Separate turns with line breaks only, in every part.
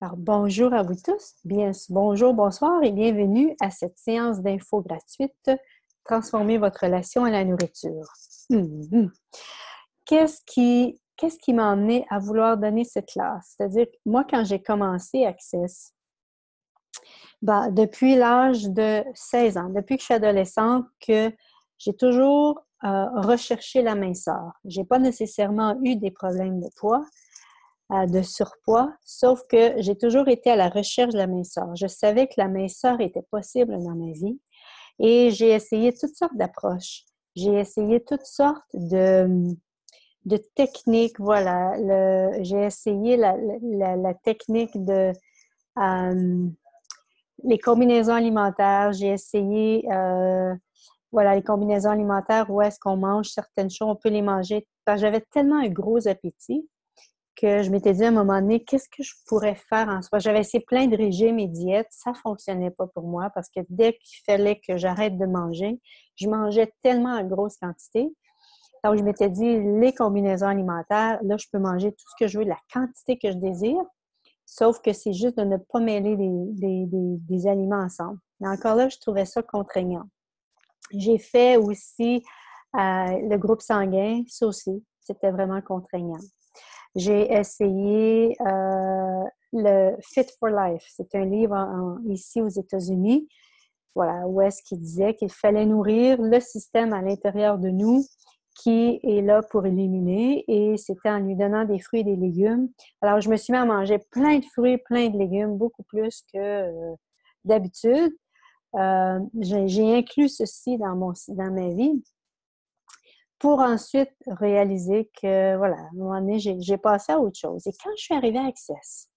Alors, bonjour à vous tous. Bonjour, bonsoir et bienvenue à cette séance d'infos gratuite Transformer votre relation à la nourriture. Qu'est-ce qui m'a amené à vouloir donner cette classe? C'est-à-dire, moi, quand j'ai commencé Access, depuis l'âge de 16 ans, depuis que je suis adolescente, que j'ai toujours recherché la minceur. Je n'ai pas nécessairement eu des problèmes de poids, de surpoids, sauf que j'ai toujours été à la recherche de la minceur. Je savais que la minceur était possible dans ma vie et j'ai essayé toutes sortes d'approches. J'ai essayé toutes sortes de techniques, voilà. J'ai essayé la technique de les combinaisons alimentaires. J'ai essayé les combinaisons alimentaires où est-ce qu'on mange certaines choses, on peut les manger. Parce que j'avais tellement un gros appétit que je m'étais dit à un moment donné, qu'est-ce que je pourrais faire en soi? J'avais essayé plein de régimes et diètes, ça ne fonctionnait pas pour moi parce que dès qu'il fallait que j'arrête de manger, je mangeais tellement en grosse quantité. Donc, je m'étais dit, les combinaisons alimentaires, là, je peux manger tout ce que je veux, la quantité que je désire, sauf que c'est juste de ne pas mêler des aliments ensemble. Mais encore là, je trouvais ça contraignant. J'ai fait aussi le groupe sanguin, ça aussi, c'était vraiment contraignant. J'ai essayé le Fit for Life. C'est un livre ici aux États-Unis, voilà, où est-ce qu'il disait qu'il fallait nourrir le système à l'intérieur de nous qui est là pour éliminer, et c'était en lui donnant des fruits et des légumes. Alors, je me suis mis à manger plein de fruits, plein de légumes, beaucoup plus que d'habitude. J'ai inclus ceci dans ma vie, pour ensuite réaliser que, voilà, à un moment donné, j'ai passé à autre chose. Et quand je suis arrivée à Access,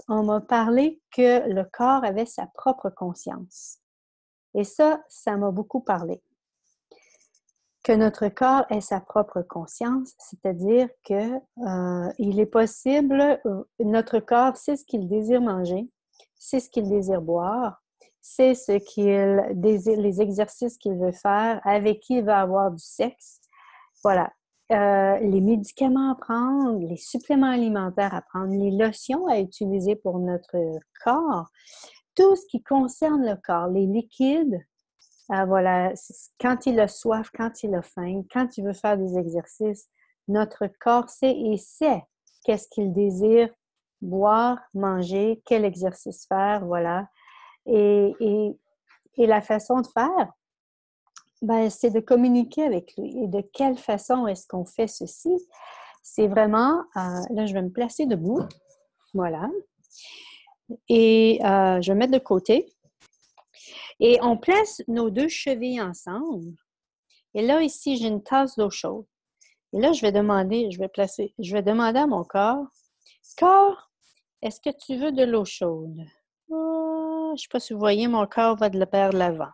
on m'a parlé que le corps avait sa propre conscience. Et ça m'a beaucoup parlé. Que notre corps ait sa propre conscience, c'est-à-dire que il est possible, notre corps sait ce qu'il désire manger, c'est ce qu'il désire boire, c'est ce qu'il désire, les exercices qu'il veut faire, avec qui il va avoir du sexe. Voilà. Les médicaments à prendre, les suppléments alimentaires à prendre, les lotions à utiliser pour notre corps, tout ce qui concerne le corps, les liquides, voilà, quand il a soif, quand il a faim, quand il veut faire des exercices, notre corps sait et sait qu'est-ce qu'il désire boire, manger, quel exercice faire, voilà. Et la façon de faire, c'est de communiquer avec lui. Et de quelle façon est-ce qu'on fait ceci? C'est vraiment, là, je vais me placer debout, voilà. Et je vais me mettre de côté. Et on place nos deux chevilles ensemble. Et là, ici, j'ai une tasse d'eau chaude. Et là, je vais demander à mon corps, est-ce que tu veux de l'eau chaude? Je ne sais pas si vous voyez, mon corps va vers l'avant.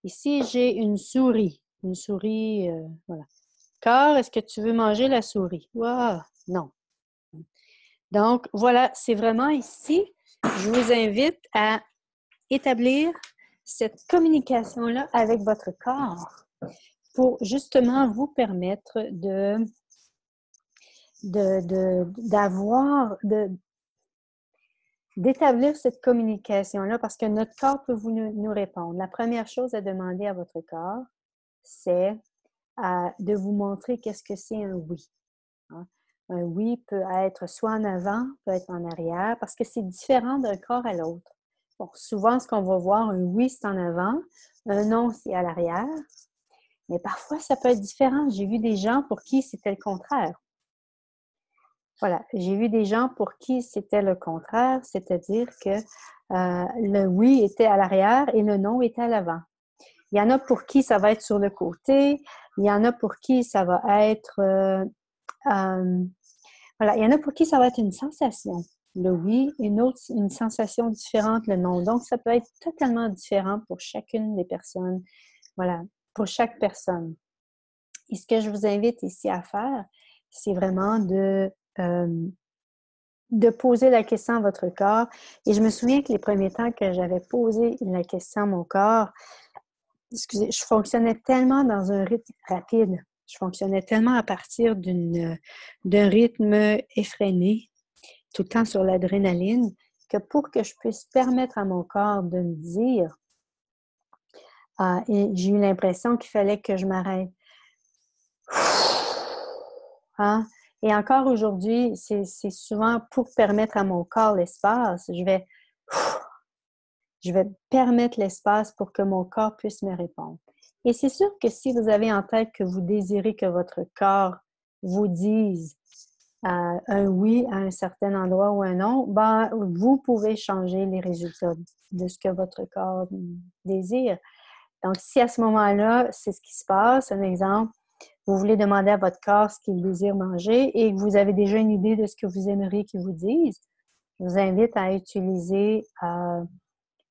Ici, j'ai une souris. Une souris, voilà. Corps, est-ce que tu veux manger la souris? Non. Donc, voilà, c'est vraiment ici, je vous invite à établir cette communication-là avec votre corps pour justement vous permettre d'établir cette communication-là, parce que notre corps peut nous répondre. La première chose à demander à votre corps, c'est de vous montrer qu'est-ce que c'est un oui. Hein? Un oui peut être soit en avant, peut être en arrière, parce que c'est différent d'un corps à l'autre. Bon, souvent, ce qu'on va voir, un oui, c'est en avant, un non, c'est à l'arrière. Mais parfois, ça peut être différent. J'ai vu des gens pour qui c'était le contraire. Voilà, j'ai vu des gens pour qui c'était le contraire, c'est-à-dire que le oui était à l'arrière et le non était à l'avant. Il y en a pour qui ça va être sur le côté, il y en a pour qui ça va être il y en a pour qui ça va être une sensation. Le oui, une sensation différente, le non. Donc, ça peut être totalement différent pour chacune des personnes. Voilà, pour chaque personne. Et ce que je vous invite ici à faire, c'est vraiment de poser la question à votre corps. Et je me souviens que les premiers temps que j'avais posé la question à mon corps, je fonctionnais tellement dans un rythme rapide. Je fonctionnais tellement à partir d'un rythme effréné tout le temps sur l'adrénaline, que pour que je puisse permettre à mon corps de me dire, et j'ai eu l'impression qu'il fallait que je m'arrête. Hein? Et encore aujourd'hui, c'est souvent pour permettre à mon corps l'espace. Je vais permettre l'espace pour que mon corps puisse me répondre. Et c'est sûr que si vous avez en tête que vous désirez que votre corps vous dise un oui à un certain endroit ou un non, ben, vous pouvez changer les résultats de ce que votre corps désire. Donc, si à ce moment-là, c'est ce qui se passe, un exemple, vous voulez demander à votre corps ce qu'il désire manger et que vous avez déjà une idée de ce que vous aimeriez qu'il vous dise, je vous invite à utiliser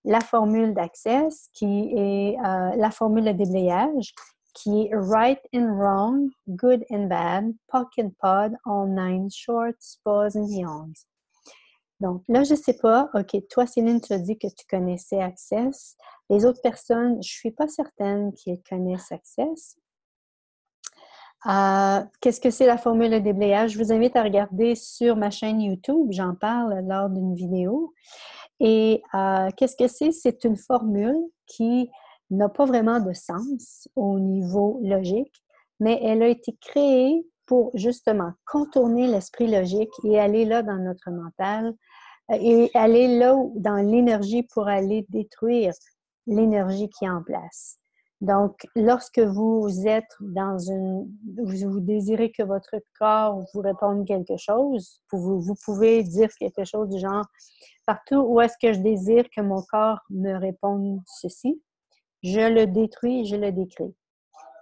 la formule d'Access, qui est la formule de déblayage, qui est right and wrong, good and bad, POC and POD, all nine shorts, pause and beyonds. Donc là, je ne sais pas, OK, toi, Céline, tu as dit que tu connaissais Access. Les autres personnes, je ne suis pas certaine qu'ils connaissent Access. Qu'est-ce que c'est la formule de déblayage? Je vous invite à regarder sur ma chaîne YouTube, j'en parle lors d'une vidéo. Et qu'est-ce que c'est? C'est une formule qui n'a pas vraiment de sens au niveau logique, mais elle a été créée pour justement contourner l'esprit logique et aller là dans notre mental et aller là dans l'énergie pour aller détruire l'énergie qui est en place. Donc, lorsque vous êtes vous désirez que votre corps vous réponde quelque chose, vous pouvez dire quelque chose du genre partout où est-ce que je désire que mon corps me réponde ceci, je le détruis, je le décris.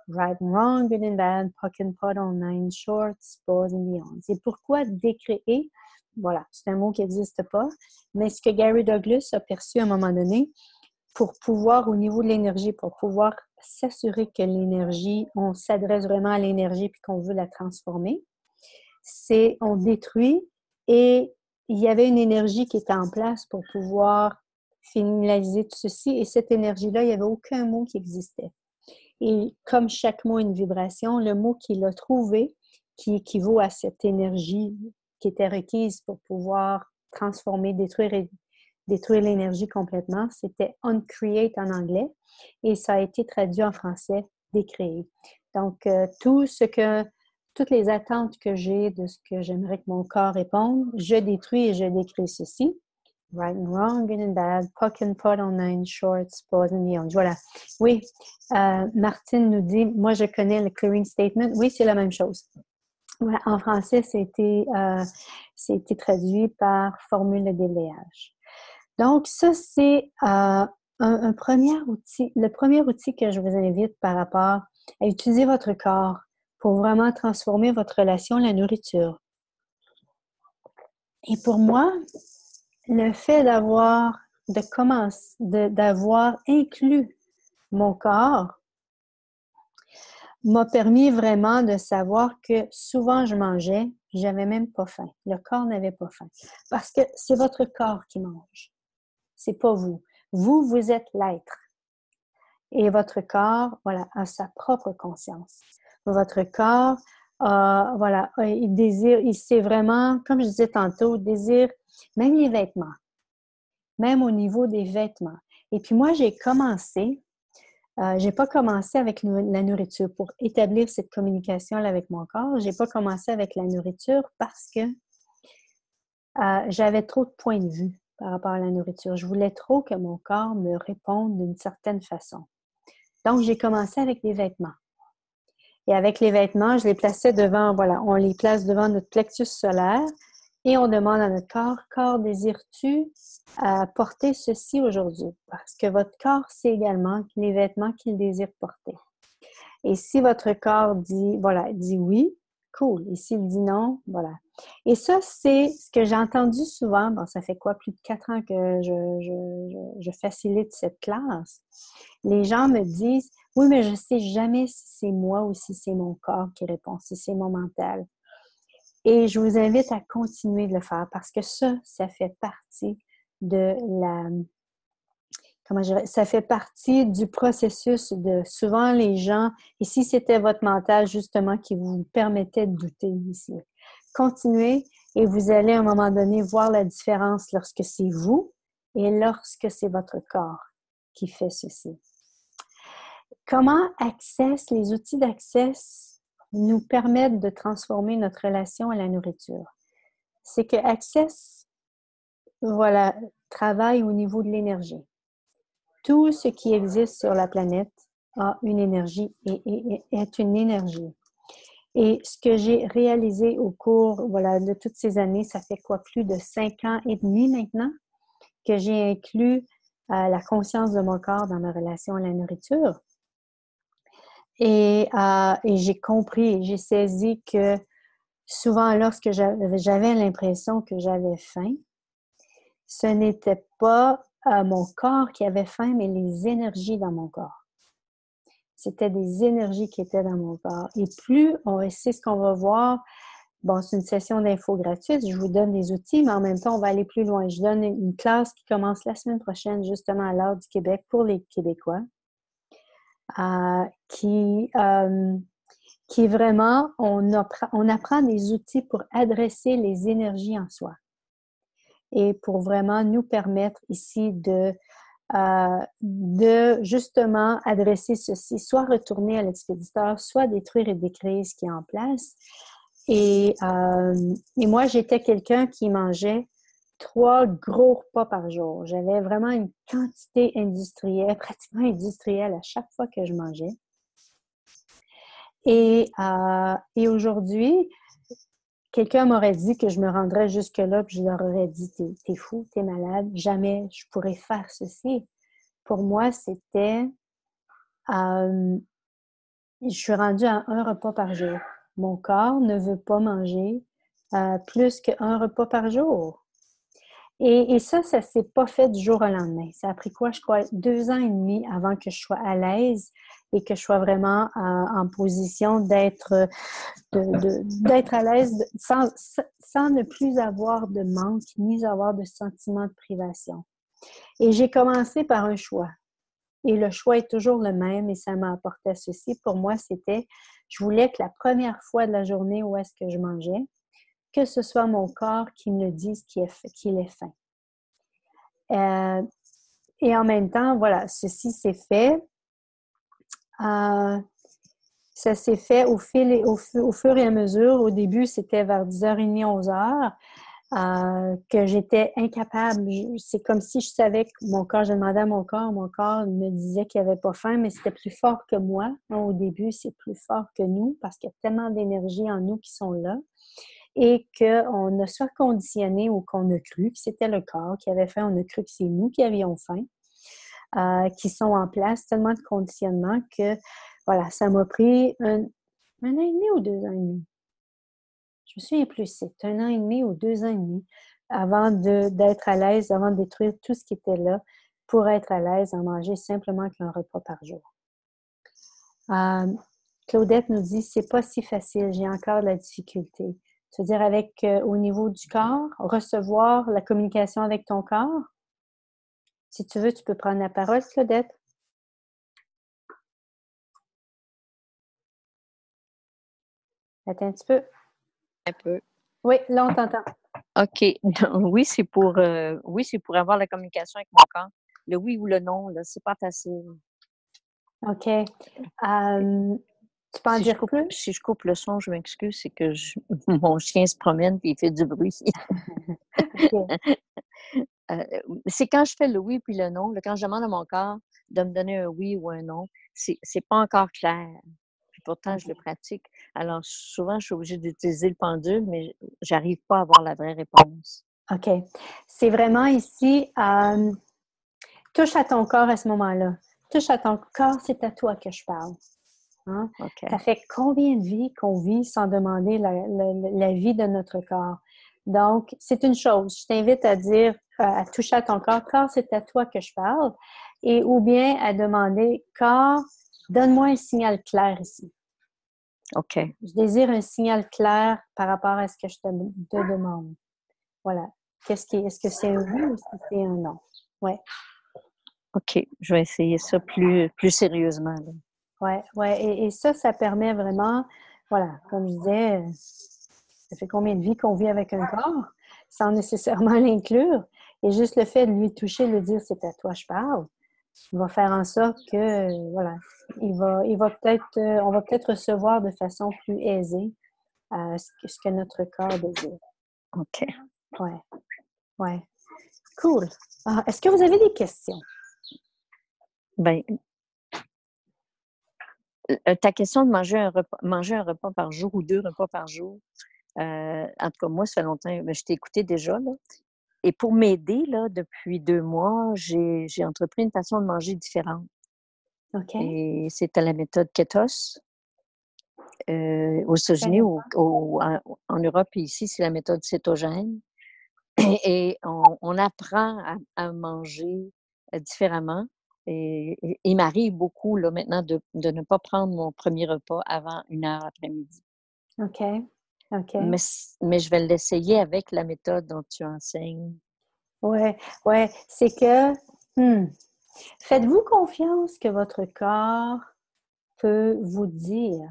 Right and wrong, good and bad, POC and POD, all nine shorts, pause and beyond. C'est pourquoi décréer, voilà, c'est un mot qui n'existe pas, mais ce que Gary Douglas a perçu à un moment donné, pour pouvoir, au niveau de l'énergie, pour pouvoir s'assurer que l'énergie, on s'adresse vraiment à l'énergie puis qu'on veut la transformer, c'est on détruit et il y avait une énergie qui était en place pour pouvoir finaliser tout ceci et cette énergie-là, il n'y avait aucun mot qui existait. Et comme chaque mot a une vibration, le mot qu'il a trouvé qui équivaut à cette énergie qui était requise pour pouvoir transformer, détruire l'énergie complètement, c'était uncreate en anglais et ça a été traduit en français, décréer. Donc, toutes les attentes que j'ai de ce que j'aimerais que mon corps réponde, je détruis et je décris ceci. Right and wrong, good and bad, POC and POD, all nine shorts, pause and beyond. Voilà. Oui, Martine nous dit, moi je connais le clearing statement. Oui, c'est la même chose. Voilà, en français, c'était traduit par formule de déblayage. Donc, ça, c'est un premier outil. Le premier outil que je vous invite par rapport à utiliser votre corps pour vraiment transformer votre relation à la nourriture. Et pour moi, le fait d'avoir inclus mon corps m'a permis vraiment de savoir que souvent je mangeais, j'avais même pas faim. Le corps n'avait pas faim. Parce que c'est votre corps qui mange. C'est pas vous. Vous êtes l'être. Et votre corps, voilà, a sa propre conscience. Votre corps, il désire, il sait vraiment, comme je disais tantôt, il désire même les vêtements. Même au niveau des vêtements. Et puis moi, j'ai pas commencé avec la nourriture pour établir cette communication-là avec mon corps. J'ai pas commencé avec la nourriture parce que j'avais trop de points de vue par rapport à la nourriture. Je voulais trop que mon corps me réponde d'une certaine façon. Donc, j'ai commencé avec les vêtements. Et avec les vêtements, je les plaçais devant, voilà, on les place devant notre plexus solaire et on demande à notre corps, désires-tu porter ceci aujourd'hui? Parce que votre corps sait également les vêtements qu'il désire porter. Et si votre corps dit oui, cool. Et s'il dit non, voilà. Et ça, c'est ce que j'ai entendu souvent. Bon, ça fait quoi? Plus de 4 ans que je facilite cette classe. Les gens me disent, oui, mais je ne sais jamais si c'est moi ou si c'est mon corps qui répond, si c'est mon mental. Et je vous invite à continuer de le faire parce que ça fait partie de ça fait partie du processus de souvent les gens, et si c'était votre mental justement qui vous permettait de douter ici, continuez Et vous allez à un moment donné voir la différence lorsque c'est vous et lorsque c'est votre corps qui fait ceci. Comment Access, les outils d'Access nous permettent de transformer notre relation à la nourriture? C'est que Access, voilà, travaille au niveau de l'énergie. Tout ce qui existe sur la planète a une énergie et est une énergie. Et ce que j'ai réalisé au cours, voilà, de toutes ces années, ça fait quoi, plus de 5 ans et demi maintenant, que j'ai inclus la conscience de mon corps dans ma relation à la nourriture. Et j'ai compris, j'ai saisi que souvent, lorsque j'avais l'impression que j'avais faim, ce n'était pas mon corps qui avait faim, mais les énergies dans mon corps. C'était des énergies qui étaient dans mon corps. Et plus on sait ce qu'on va voir, bon, c'est une session d'info gratuite, je vous donne des outils, mais en même temps, on va aller plus loin. Je donne une classe qui commence la semaine prochaine, justement à l'heure du Québec, pour les Québécois, qui vraiment, on apprend des outils pour adresser les énergies en soi et pour vraiment nous permettre ici de justement adresser ceci, soit retourner à l'expéditeur, soit détruire et décréer ce qui est en place. Et moi, j'étais quelqu'un qui mangeait 3 gros repas par jour. J'avais vraiment une quantité industrielle, pratiquement industrielle à chaque fois que je mangeais. Et aujourd'hui, quelqu'un m'aurait dit que je me rendrais jusque-là, puis je leur aurais dit, t'es fou, t'es malade, jamais je pourrais faire ceci. Pour moi, c'était, je suis rendue à 1 repas par jour. Mon corps ne veut pas manger plus qu'1 repas par jour. Et ça ne s'est pas fait du jour au lendemain. Ça a pris quoi, je crois, 2 ans et demi avant que je sois à l'aise et que je sois vraiment en position d'être à l'aise sans ne plus avoir de manque ni avoir de sentiment de privation. Et j'ai commencé par un choix. Et le choix est toujours le même et ça m'a apporté ceci. Pour moi, c'était, je voulais que la première fois de la journée où est-ce que je mangeais, que ce soit mon corps qui me dise qu'il est faim. Et en même temps, voilà, ceci s'est fait. Ça s'est fait au fur et à mesure. Au début, c'était vers 10h30, 11h, que j'étais incapable. C'est comme si je savais que mon corps, je demandais à mon corps me disait qu'il n'avait pas faim, mais c'était plus fort que moi. Au début, c'est plus fort que nous parce qu'il y a tellement d'énergie en nous qui sont là. Et qu'on a soit conditionné ou qu'on a cru que c'était le corps qui avait faim, on a cru que c'est nous qui avions faim, qui sont en place, tellement de conditionnements que, voilà, ça m'a pris un an et demi ou 2 ans et demi. Je me souviens plus, c'est 1 an et demi ou 2 ans et demi avant d'être à l'aise, avant de détruire tout ce qui était là pour être à l'aise à manger simplement qu'un repas par jour. Claudette nous dit, c'est pas si facile, j'ai encore de la difficulté. C'est-à-dire avec, au niveau du corps, recevoir la communication avec ton corps. Si tu veux, tu peux prendre la parole, Claudette. Attends un petit peu.
Un peu.
Oui, là, on t'entend.
OK. Oui, c'est pour avoir la communication avec mon corps. Le oui ou le non, là, c'est pas facile.
OK. Tu peux en dire plus?
Si je coupe le son, je m'excuse, c'est que mon chien se promène et il fait du bruit.
OK.
C'est quand je fais le oui puis le non, là, quand je demande à mon corps de me donner un oui ou un non, c'est pas encore clair. Puis pourtant, je le pratique. Alors, souvent, je suis obligée d'utiliser le pendule, mais j'arrive pas à avoir la vraie réponse.
OK. C'est vraiment ici, touche à ton corps à ce moment-là. Touche à ton corps, c'est à toi que je parle. Hein?
Okay.
Ça fait combien de vies qu'on vit sans demander la vie de notre corps? Donc, c'est une chose. Je t'invite à dire, à toucher à ton corps. Corps, c'est à toi que je parle. Et ou bien à demander, corps, donne-moi un signal clair ici.
OK.
Je désire un signal clair par rapport à ce que je te demande. Voilà. Est-ce que c'est un oui ou est-ce que c'est un non? Ouais.
OK. Je vais essayer ça plus sérieusement.
Ouais. Et ça permet vraiment, voilà, comme je disais, ça fait combien de vies qu'on vit avec un corps, sans nécessairement l'inclure. Et juste le fait de lui toucher, lui dire c'est à toi je parle, va faire en sorte que, voilà, il va peut-être, on va peut-être recevoir de façon plus aisée ce que notre corps désire.
OK.
Ouais, ouais. Cool. Ah, est-ce que vous avez des questions?
Ben, ta question de manger un repas par jour ou 2 repas par jour, en tout cas, moi, ça fait longtemps, ben, je t'ai écouté déjà, là. Et pour m'aider, là, depuis 2 mois, j'ai entrepris une façon de manger différente.
OK.
Et c'était la méthode Ketos. Aux
Je
États-Unis,
connais pas.
en Europe et ici, c'est la méthode cétogène. Et on apprend à manger différemment. Et il m'arrive beaucoup, là, maintenant, de ne pas prendre mon premier repas avant 1 heure l'après-midi.
OK. OK.
Mais je vais l'essayer avec la méthode dont tu enseignes.
Ouais, ouais. C'est que, faites-vous confiance que votre corps peut vous dire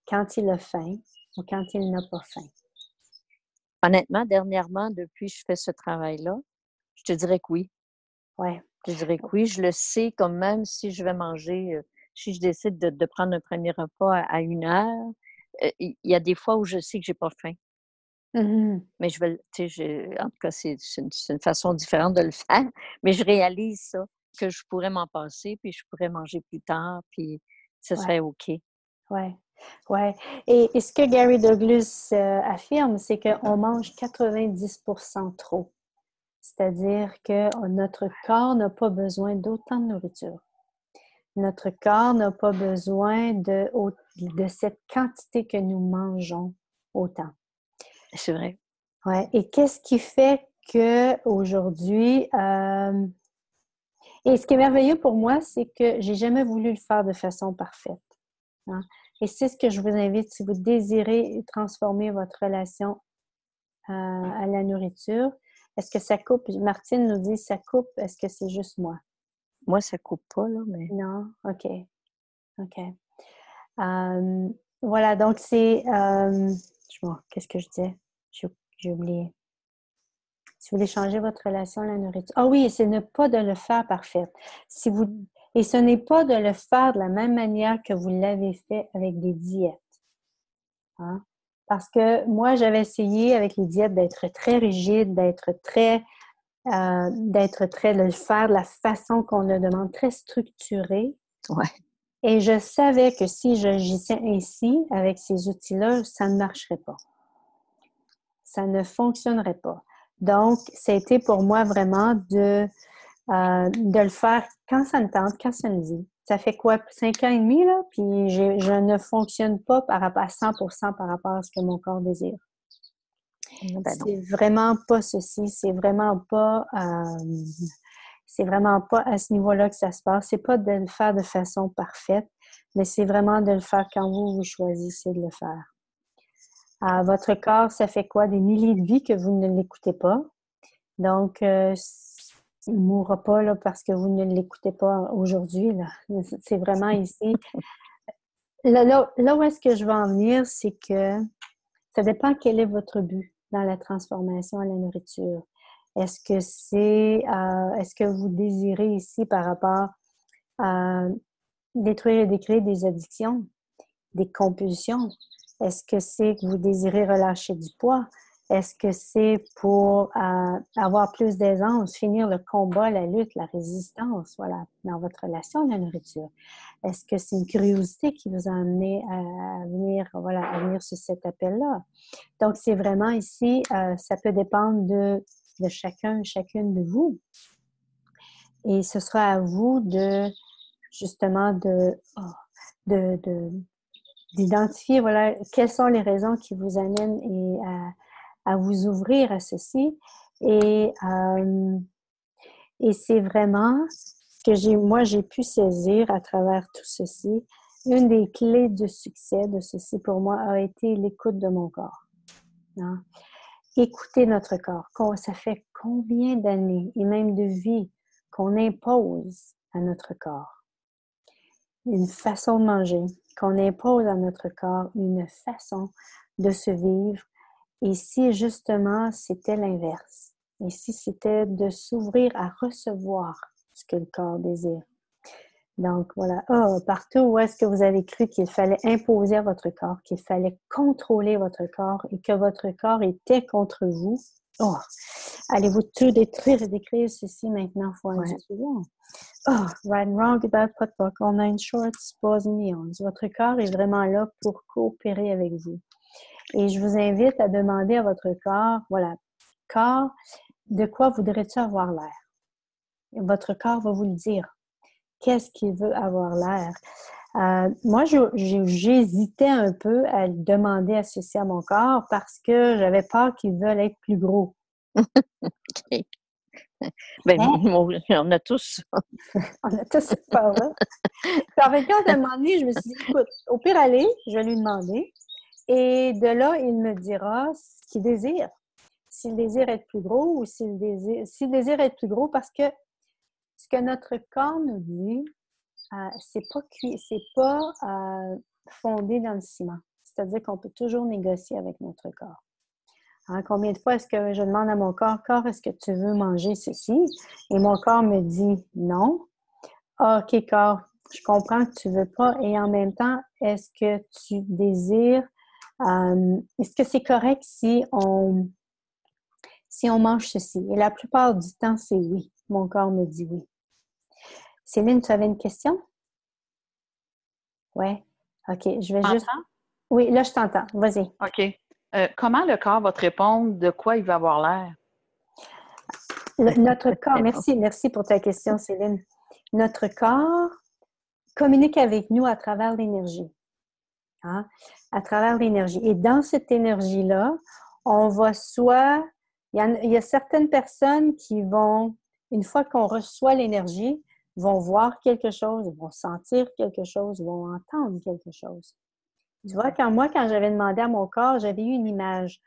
quand il a faim ou quand il n'a pas faim?
Honnêtement, dernièrement, depuis que je fais ce travail-là, je te dirais que oui.
Ouais.
Je dirais que oui, je le sais, comme même si je vais manger, si je décide de prendre un premier repas à 1 heure, il y a des fois où je sais que j'ai pas faim.
Mhm.
Mais je vais tu sais, en tout cas, c'est une façon différente de le faire, mais je réalise ça, que je pourrais m'en passer, puis je pourrais manger plus tard, puis ce
Ouais,
serait OK.
ouais, ouais. Et ce que Gary Douglas affirme, c'est qu'on mange 90% trop. C'est-à-dire que notre corps n'a pas besoin d'autant de nourriture. Notre corps n'a pas besoin de cette quantité que nous mangeons autant.
C'est vrai.
Ouais. Et qu'est-ce qui fait que aujourd'hui, et ce qui est merveilleux pour moi, c'est que j'ai jamais voulu le faire de façon parfaite. Hein. Et c'est ce que je vous invite, si vous désirez transformer votre relation à la nourriture. Est-ce que ça coupe? Martine nous dit ça coupe. Est-ce que c'est juste moi?
Moi, ça coupe pas, là, mais
Non? OK. OK. Euh, voilà, donc c'est... qu'est-ce que je disais? J'ai oublié. Si vous voulez changer votre relation à la nourriture. Ah oui, c'est ne pas de le faire parfait. Si vous, et ce n'est pas de le faire de la même manière que vous l'avez fait avec des diètes. Hein? Parce que moi, j'avais essayé avec les diètes d'être très rigide, de le faire de la façon qu'on le demande, très structuré.
ouais.
Et je savais que si j'agissais ainsi, avec ces outils-là, ça ne marcherait pas. Ça ne fonctionnerait pas. Donc, ça a été pour moi vraiment de le faire quand ça me tente, quand ça me dit. Ça fait quoi, 5 ans et demi, là? Puis je ne fonctionne pas à 100% par rapport à ce que mon corps désire.
Ben non.
C'est vraiment pas ceci, c'est vraiment pas à ce niveau-là que ça se passe. C'est pas de le faire de façon parfaite, mais c'est vraiment de le faire quand vous choisissez de le faire. Votre corps, ça fait quoi? Des milliers de vies que vous ne l'écoutez pas. Donc, il ne mourra pas là, parce que vous ne l'écoutez pas aujourd'hui. Là. C'est vraiment ici. Là où est-ce que je veux en venir, c'est que ça dépend quel est votre but dans la transformation à la nourriture. Est-ce que vous désirez ici par rapport à détruire et décréer des addictions, des compulsions? Est-ce que c'est que vous désirez relâcher du poids? Est-ce que c'est pour avoir plus d'aisance, finir le combat, la lutte, la résistance, voilà, dans votre relation à la nourriture? Est-ce que c'est une curiosité qui vous a amené à venir, voilà, à venir sur cet appel-là? Donc, c'est vraiment ici, ça peut dépendre de chacun, chacune de vous. Et ce sera à vous justement, d'identifier, voilà, quelles sont les raisons qui vous amènent à vous ouvrir à ceci. Et, euh, et c'est vraiment ce que moi, j'ai pu saisir à travers tout ceci. Une des clés du succès de ceci pour moi a été l'écoute de mon corps. Hein? Écouter notre corps. Ça fait combien d'années et même de vie qu'on impose à notre corps une façon de manger, qu'on impose à notre corps une façon de se vivre Et si justement c'était l'inverse? Et si c'était de s'ouvrir à recevoir ce que le corps désire? Donc voilà, partout où est-ce que vous avez cru qu'il fallait imposer à votre corps, qu'il fallait contrôler votre corps et que votre corps était contre vous, allez-vous tout détruire et décrire ceci maintenant, foi intuition. Right and wrong about potluck, all nine shorts, pause and neons. Votre corps est vraiment là pour coopérer avec vous. Et je vous invite à demander à votre corps, voilà, corps, de quoi voudrais-tu avoir l'air? Votre corps va vous le dire. Qu'est-ce qu'il veut avoir l'air? Moi, j'hésitais un peu à demander à ceci à mon corps parce que j'avais peur qu'il veuille être plus gros.
OK. Ben, on a tous ça.
On a tous cette peur-là. En fait, quand à un moment donné, je me suis dit, écoute, au pire aller, je vais lui demander. Et de là, il me dira ce qu'il désire. S'il désire être plus gros ou s'il désire être plus gros, parce que ce que notre corps nous dit, c'est pas fondé dans le ciment. C'est-à-dire qu'on peut toujours négocier avec notre corps. Hein, combien de fois est-ce que je demande à mon corps, est-ce que tu veux manger ceci? Et mon corps me dit non. OK, corps, je comprends que tu veux pas. Et en même temps, est-ce que tu désires, est-ce que c'est correct si on mange ceci? Et la plupart du temps, c'est oui. Mon corps me dit oui. Céline, tu avais une question? Oui. OK, je vais juste... Oui, là, je t'entends. Vas-y.
OK. Comment le corps va te répondre de quoi il va avoir l'air?
Notre corps, merci pour ta question, Céline. Notre corps communique avec nous à travers l'énergie. Hein? À travers l'énergie. Et dans cette énergie-là, on va il y a certaines personnes qui vont, une fois qu'on reçoit l'énergie, vont voir quelque chose, vont sentir quelque chose, vont entendre quelque chose. Tu vois, quand j'avais demandé à mon corps, j'avais eu une image.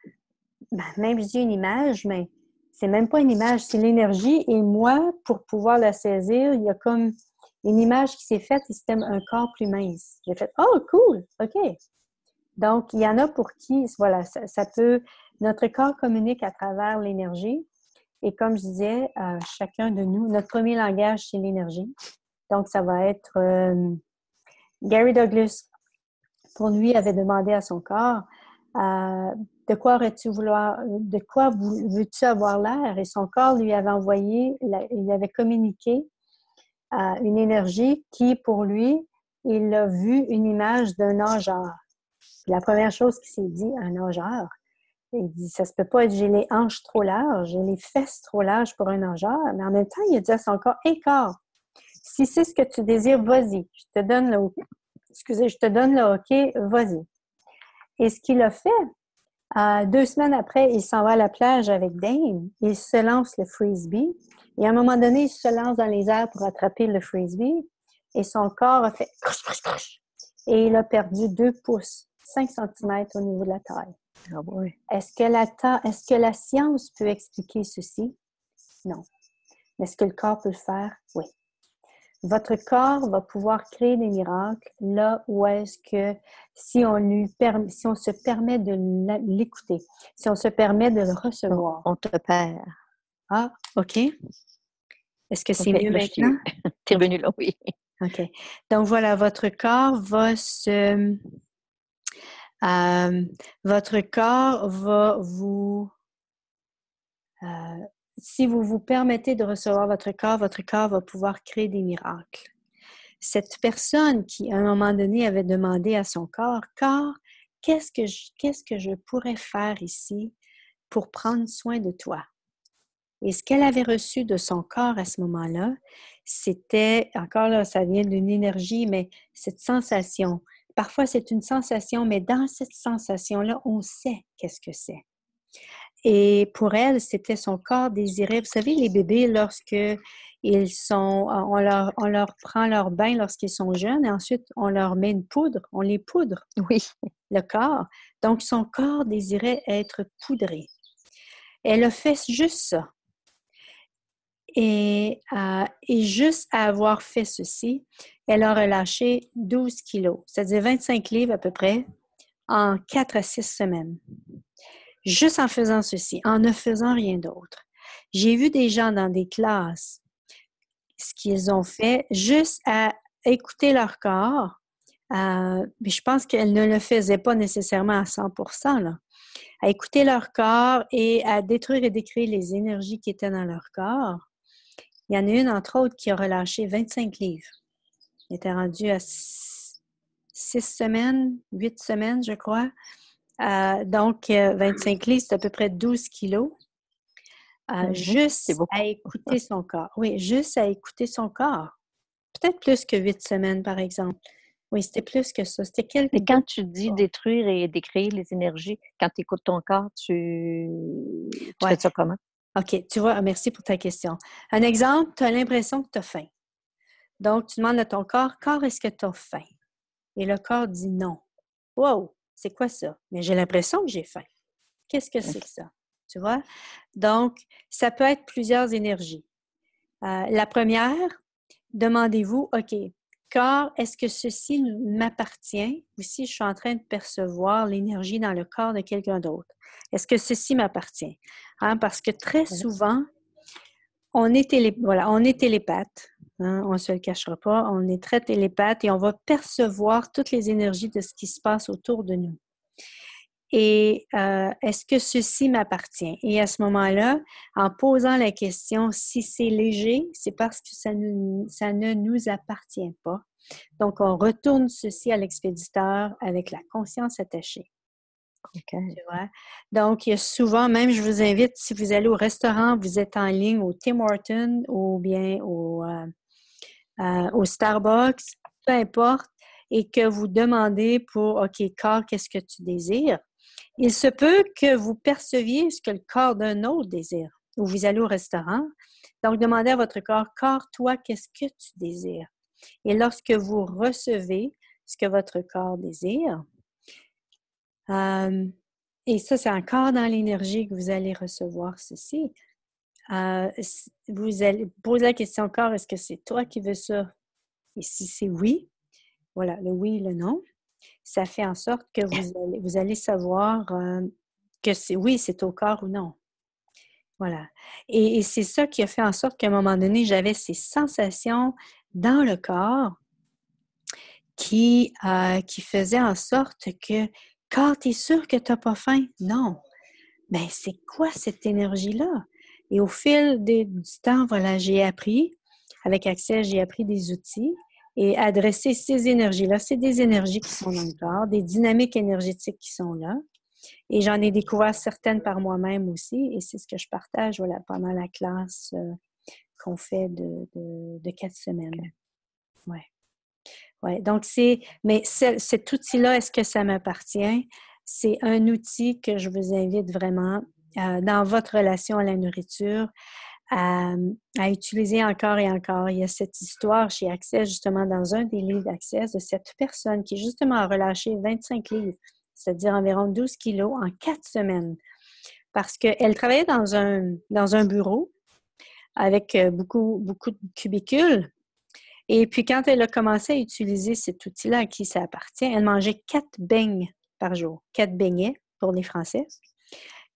Même je dis une image, mais c'est même pas une image, c'est l'énergie. Et moi, pour pouvoir la saisir, il y a comme une image qui s'est faite et c'était un corps plus mince. J'ai fait « Oh, cool! OK! » Donc, il y en a pour qui, voilà, ça peut... Notre corps communique à travers l'énergie. Et comme je disais, chacun de nous, notre premier langage, c'est l'énergie. Donc, ça va être... Gary Douglas, pour lui, avait demandé à son corps de quoi veux-tu avoir l'air? Et son corps lui avait envoyé, il avait communiqué une énergie qui, pour lui, il a vu une image d'un nageur. La première chose qu'il s'est dit, un nageur, il dit, ça se peut pas être, j'ai les hanches trop larges, j'ai les fesses trop larges pour un nageur, mais en même temps, il a dit à son corps, hé corps, si c'est ce que tu désires, vas-y, je te donne le OK, vas-y. Et ce qu'il a fait, 2 semaines après, il s'en va à la plage avec Dane, il se lance le frisbee, et à un moment donné, il se lance dans les airs pour attraper le frisbee, et son corps a fait crouch, crouch, crouch, et il a perdu 2 pouces, 5 cm au niveau de la taille.
Ah oui.
Est-ce que la science peut expliquer ceci? Non. Mais est-ce que le corps peut le faire? Oui. Votre corps va pouvoir créer des miracles là où est-ce que si on se permet de l'écouter, si on se permet de le recevoir.
On te perd.
Ah, OK. Est-ce que c'est mieux maintenant?
T'es revenu là, oui.
OK. Donc voilà, votre corps va vous... si vous vous permettez de recevoir votre corps va pouvoir créer des miracles. Cette personne qui, à un moment donné, avait demandé à son corps, qu'est-ce que je pourrais faire ici pour prendre soin de toi? Et ce qu'elle avait reçu de son corps à ce moment-là, c'était, encore là, ça vient d'une énergie, mais cette sensation. Parfois, c'est une sensation, mais dans cette sensation-là, on sait qu'est-ce que c'est. Et pour elle, c'était son corps désiré. Vous savez, les bébés, lorsque on leur prend leur bain lorsqu'ils sont jeunes et ensuite on leur met une poudre, on les poudre,
oui,
le corps. Donc, son corps désirait être poudré. Elle a fait juste ça. Et juste à avoir fait ceci, elle a relâché 12 kilos, c'est-à-dire 25 livres à peu près, en 4 à 6 semaines. juste en faisant ceci, en ne faisant rien d'autre. J'ai vu des gens dans des classes, ce qu'ils ont fait, juste à écouter leur corps, mais je pense qu'elles ne le faisaient pas nécessairement à 100%, là, à écouter leur corps et à détruire et décrire les énergies qui étaient dans leur corps. Il y en a une, entre autres, qui a relâché 25 livres. Elle était rendue à 6 semaines, 8 semaines, je crois. Donc, 25 livres, c'est à peu près 12 kilos.
C'est
Juste à
beaucoup.
écouter son corps. Oui, juste à écouter son corps. Peut-être plus que 8 semaines, par exemple. Oui, c'était plus que ça. C'était quelques...
Mais quand tu dis détruire et décrire les énergies, quand tu écoutes ton corps, tu
Ouais.
fais ça comment?
OK, tu vois, merci pour ta question. Un exemple, tu as l'impression que tu as faim. Donc, tu demandes à ton corps, est-ce que tu as faim? Et le corps dit non. Wow, c'est quoi ça? Mais j'ai l'impression que j'ai faim. Qu'est-ce que c'est que ça? Tu vois? Donc, ça peut être plusieurs énergies. La première, demandez-vous, OK, corps, est-ce que ceci m'appartient ou si je suis en train de percevoir l'énergie dans le corps de quelqu'un d'autre? Est-ce que ceci m'appartient? Parce que très souvent, on est télépathe. On ne se le cachera pas. On est très télépathe et on va percevoir toutes les énergies de ce qui se passe autour de nous. Et est-ce que ceci m'appartient? Et à ce moment-là, en posant la question, si c'est léger, c'est parce que ça ne nous appartient pas. Donc, on retourne ceci à l'expéditeur avec la conscience attachée.
Okay.
Tu vois? Donc, il y a souvent, même je vous invite, si vous allez au restaurant, vous êtes en ligne au Tim Hortons ou bien au Starbucks, peu importe, et que vous demandez pour, OK, corps, qu'est-ce que tu désires? Il se peut que vous perceviez ce que le corps d'un autre désire. Ou vous allez au restaurant. Donc, demandez à votre corps, toi, qu'est-ce que tu désires? Et lorsque vous recevez ce que votre corps désire, et ça, c'est encore dans l'énergie que vous allez recevoir ceci. Vous allez poser la question au corps, est-ce que c'est toi qui veux ça? Et si c'est oui, voilà, le oui, le non, ça fait en sorte que vous allez savoir que c'est oui, c'est au corps ou non. Voilà. Et c'est ça qui a fait en sorte qu'à un moment donné, j'avais ces sensations dans le corps qui faisaient en sorte que quand tu es sûr que tu n'as pas faim, non. Mais c'est quoi cette énergie-là? Et au fil du temps, voilà, j'ai appris, avec Access, j'ai appris des outils et adresser ces énergies-là. C'est des énergies qui sont dans le corps, des dynamiques énergétiques qui sont là. Et j'en ai découvert certaines par moi-même aussi, et c'est ce que je partage voilà, pendant la classe qu'on fait de 4 semaines. Ouais. Ouais. Donc, mais cet outil-là, est-ce que ça m'appartient? C'est un outil que je vous invite vraiment dans votre relation à la nourriture à utiliser encore et encore. Il y a cette histoire chez Access, justement, dans un des livres d'Access, de cette personne qui, justement, a relâché 25 livres, c'est-à-dire environ 12 kilos en 4 semaines. Parce qu'elle travaillait dans un bureau avec beaucoup de cubicules. Et puis, quand elle a commencé à utiliser cet outil-là à qui ça appartient, elle mangeait 4 beignes par jour. 4 beignets pour les Français.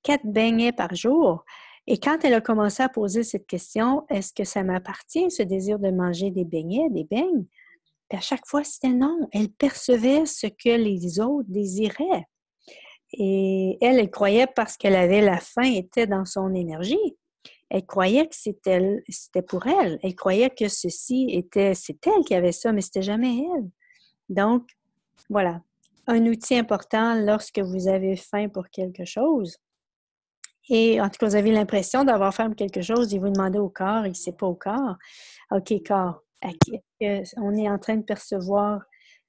4 beignets par jour. Et quand elle a commencé à poser cette question, est-ce que ça m'appartient, ce désir de manger des beignets, des beignes? Puis à chaque fois, c'était non. Elle percevait ce que les autres désiraient. Et elle croyait parce qu'elle avait la faim, était dans son énergie. Elle croyait que c'était pour elle. Elle croyait que c'est elle qui avait ça, mais c'était jamais elle. Donc, voilà. Un outil important lorsque vous avez faim pour quelque chose. Et en tout cas, vous avez l'impression d'avoir faim pour quelque chose et vous demandez au corps, et c'est pas au corps. OK, corps, on est en train de percevoir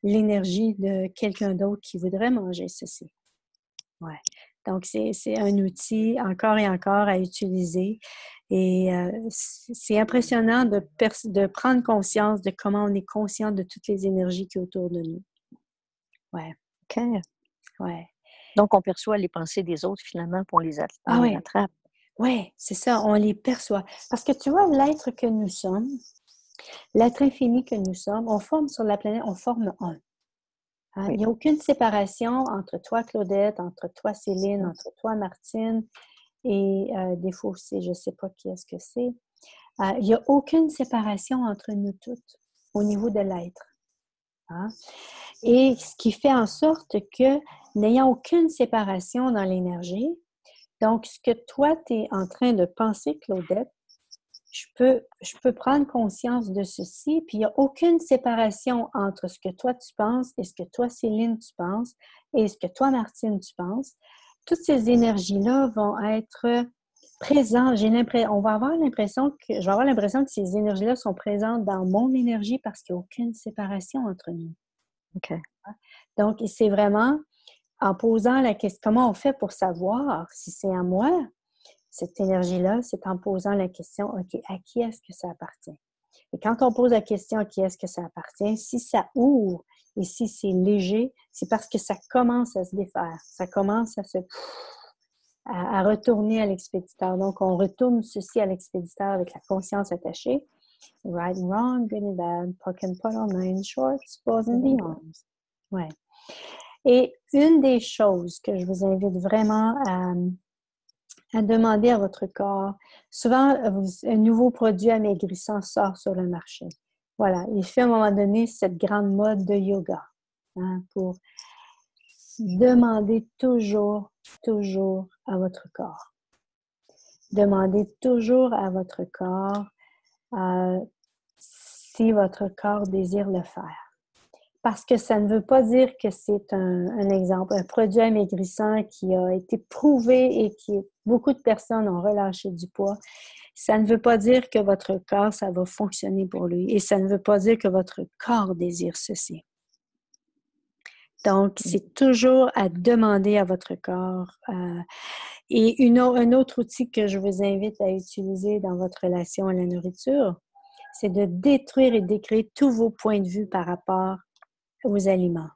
l'énergie de quelqu'un d'autre qui voudrait manger ceci. Ouais. Donc, c'est un outil encore et encore à utiliser. Et c'est impressionnant de prendre conscience de comment on est conscient de toutes les énergies qui sont autour de nous. Ouais.
OK.
Ouais.
Donc, on perçoit les pensées des autres, finalement, puis on les attrape.
Oui, c'est ça, on les perçoit. Parce que tu vois, l'être que nous sommes, l'être infini que nous sommes, on forme sur la planète, on forme un. Hein?
Oui.
Il n'y a aucune séparation entre toi, Claudette, entre toi, Céline, entre toi, Martine, et des fois aussi, je ne sais pas qui est-ce que c'est. Il n'y a aucune séparation entre nous toutes au niveau de l'être. Hein? Et ce qui fait en sorte que, n'ayant aucune séparation dans l'énergie, donc ce que toi, tu es en train de penser, Claudette, je peux prendre conscience de ceci, puis il n'y a aucune séparation entre ce que toi tu penses et ce que toi, Céline, tu penses, et ce que toi, Martine, tu penses. Toutes ces énergies-là vont être présentes. On va avoir l'impression que, je vais avoir l'impression que ces énergies-là sont présentes dans mon énergie parce qu'il n'y a aucune séparation entre nous.
OK.
Donc, c'est vraiment en posant la question, comment on fait pour savoir si c'est à moi? Cette énergie-là, c'est en posant la question, OK, à qui est-ce que ça appartient? Et quand on pose la question à qui est-ce que ça appartient, si ça ouvre et si c'est léger, c'est parce que ça commence à se défaire. Ça commence à retourner à l'expéditeur. Donc, on retourne ceci à l'expéditeur avec la conscience attachée. Right and wrong, good and bad, puck and puddle, nine shorts, balls and beyonds. Ouais. Et une des choses que je vous invite vraiment à demander à votre corps. Souvent, un nouveau produit amaigrissant sort sur le marché. Voilà, il fait à un moment donné cette grande mode de yoga. Hein, pour demander toujours à votre corps. Demandez toujours à votre corps si votre corps désire le faire. Parce que ça ne veut pas dire que c'est un exemple, un produit amaigrissant qui a été prouvé et qui beaucoup de personnes ont relâché du poids. Ça ne veut pas dire que votre corps, ça va fonctionner pour lui. Et ça ne veut pas dire que votre corps désire ceci. Donc, c'est toujours à demander à votre corps. Et un autre outil que je vous invite à utiliser dans votre relation à la nourriture, c'est de détruire et d'écrire tous vos points de vue par rapport aux aliments.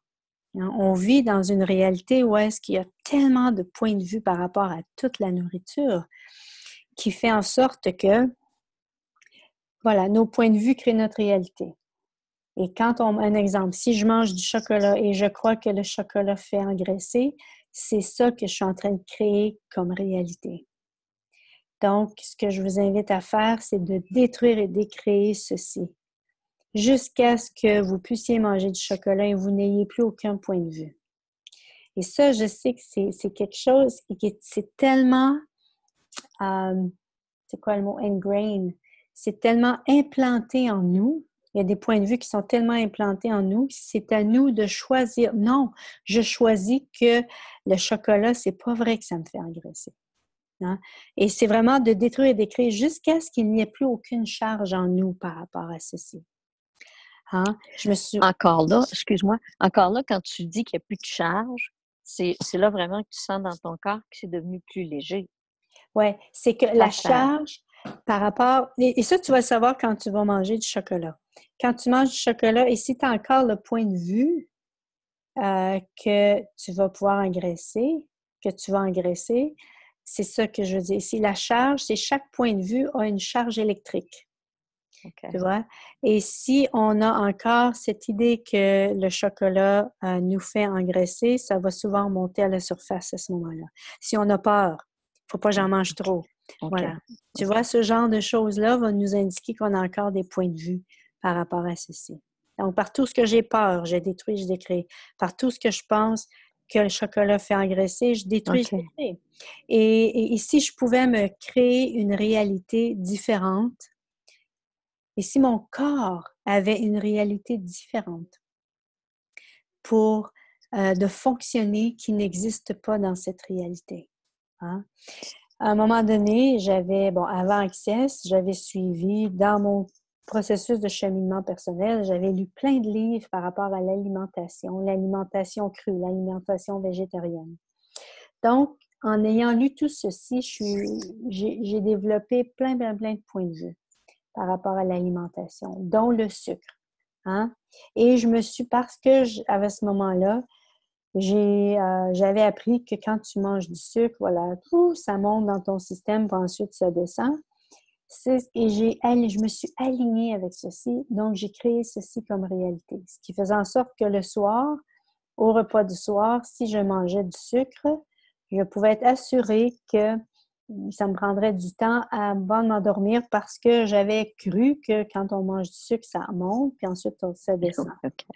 On vit dans une réalité où est-ce qu'il y a tellement de points de vue par rapport à toute la nourriture qui fait en sorte que, voilà, nos points de vue créent notre réalité. Et un exemple, si je mange du chocolat et je crois que le chocolat fait engraisser, c'est ça que je suis en train de créer comme réalité. Donc, ce que je vous invite à faire, c'est de détruire et décréer ceci jusqu'à ce que vous puissiez manger du chocolat et vous n'ayez plus aucun point de vue. Et ça, je sais que c'est quelque chose qui c'est tellement, c'est quoi le mot, ingrained, c'est tellement implanté en nous. Il y a des points de vue qui sont tellement implantés en nous, c'est à nous de choisir. Non, je choisis que le chocolat, c'est pas vrai que ça me fait engraisser. Hein? Et c'est vraiment de détruire et d'écrire jusqu'à ce qu'il n'y ait plus aucune charge en nous par rapport à ceci. Hein?
Encore là, excuse-moi, encore là, quand tu dis qu'il n'y a plus de charge, c'est là vraiment que tu sens dans ton corps que c'est devenu plus léger.
Oui, c'est que la charge par rapport... Et ça, tu vas le savoir quand tu vas manger du chocolat. Quand tu manges du chocolat, et si tu as encore le point de vue que tu vas pouvoir engraisser, que tu vas engraisser, c'est ça que je veux dire. Si la charge, c'est chaque point de vue a une charge électrique. Okay. Tu vois? Et si on a encore cette idée que le chocolat nous fait engraisser, ça va souvent monter à la surface à ce moment-là. Si on a peur, il ne faut pas que j'en mange trop. Okay. Voilà. Tu vois, ce genre de choses-là va nous indiquer qu'on a encore des points de vue par rapport à ceci. Donc, par tout ce que j'ai peur, je détruis, je décrée. Par tout ce que je pense que le chocolat fait engraisser, je détruis, je décrée. Et si je pouvais me créer une réalité différente, et si mon corps avait une réalité différente pour de fonctionner qui n'existe pas dans cette réalité. Hein? À un moment donné, avant Access, j'avais suivi dans mon processus de cheminement personnel, j'avais lu plein de livres par rapport à l'alimentation crue, l'alimentation végétarienne. Donc, en ayant lu tout ceci, j'ai développé plein de points de vue par rapport à l'alimentation, dont le sucre. Hein? Et parce que à ce moment-là, j'avais appris que quand tu manges du sucre, voilà, ça monte dans ton système, puis ensuite ça descend. Et je me suis alignée avec ceci, donc j'ai créé ceci comme réalité. Ce qui faisait en sorte que le soir, au repas du soir, si je mangeais du sucre, je pouvais être assurée que ça me prendrait du temps avant de m'endormir parce que j'avais cru que quand on mange du sucre, ça monte, puis ensuite ça descend.
OK.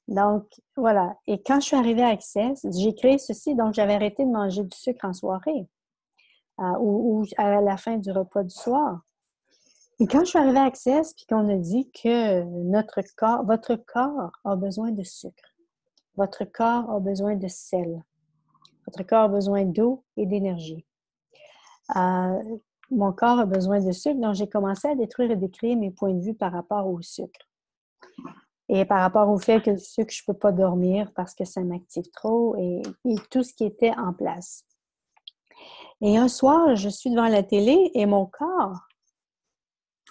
Donc, voilà. Et quand je suis arrivée à Access, j'ai créé ceci, donc j'avais arrêté de manger du sucre en soirée ou à la fin du repas du soir. Et quand je suis arrivée à Access, puis qu'on a dit que votre corps a besoin de sucre, votre corps a besoin de sel, votre corps a besoin d'eau et d'énergie. Mon corps a besoin de sucre, donc j'ai commencé à détruire et décrire mes points de vue par rapport au sucre. Et par rapport au fait que le sucre, je ne peux pas dormir parce que ça m'active trop et tout ce qui était en place. Et un soir, je suis devant la télé et mon corps,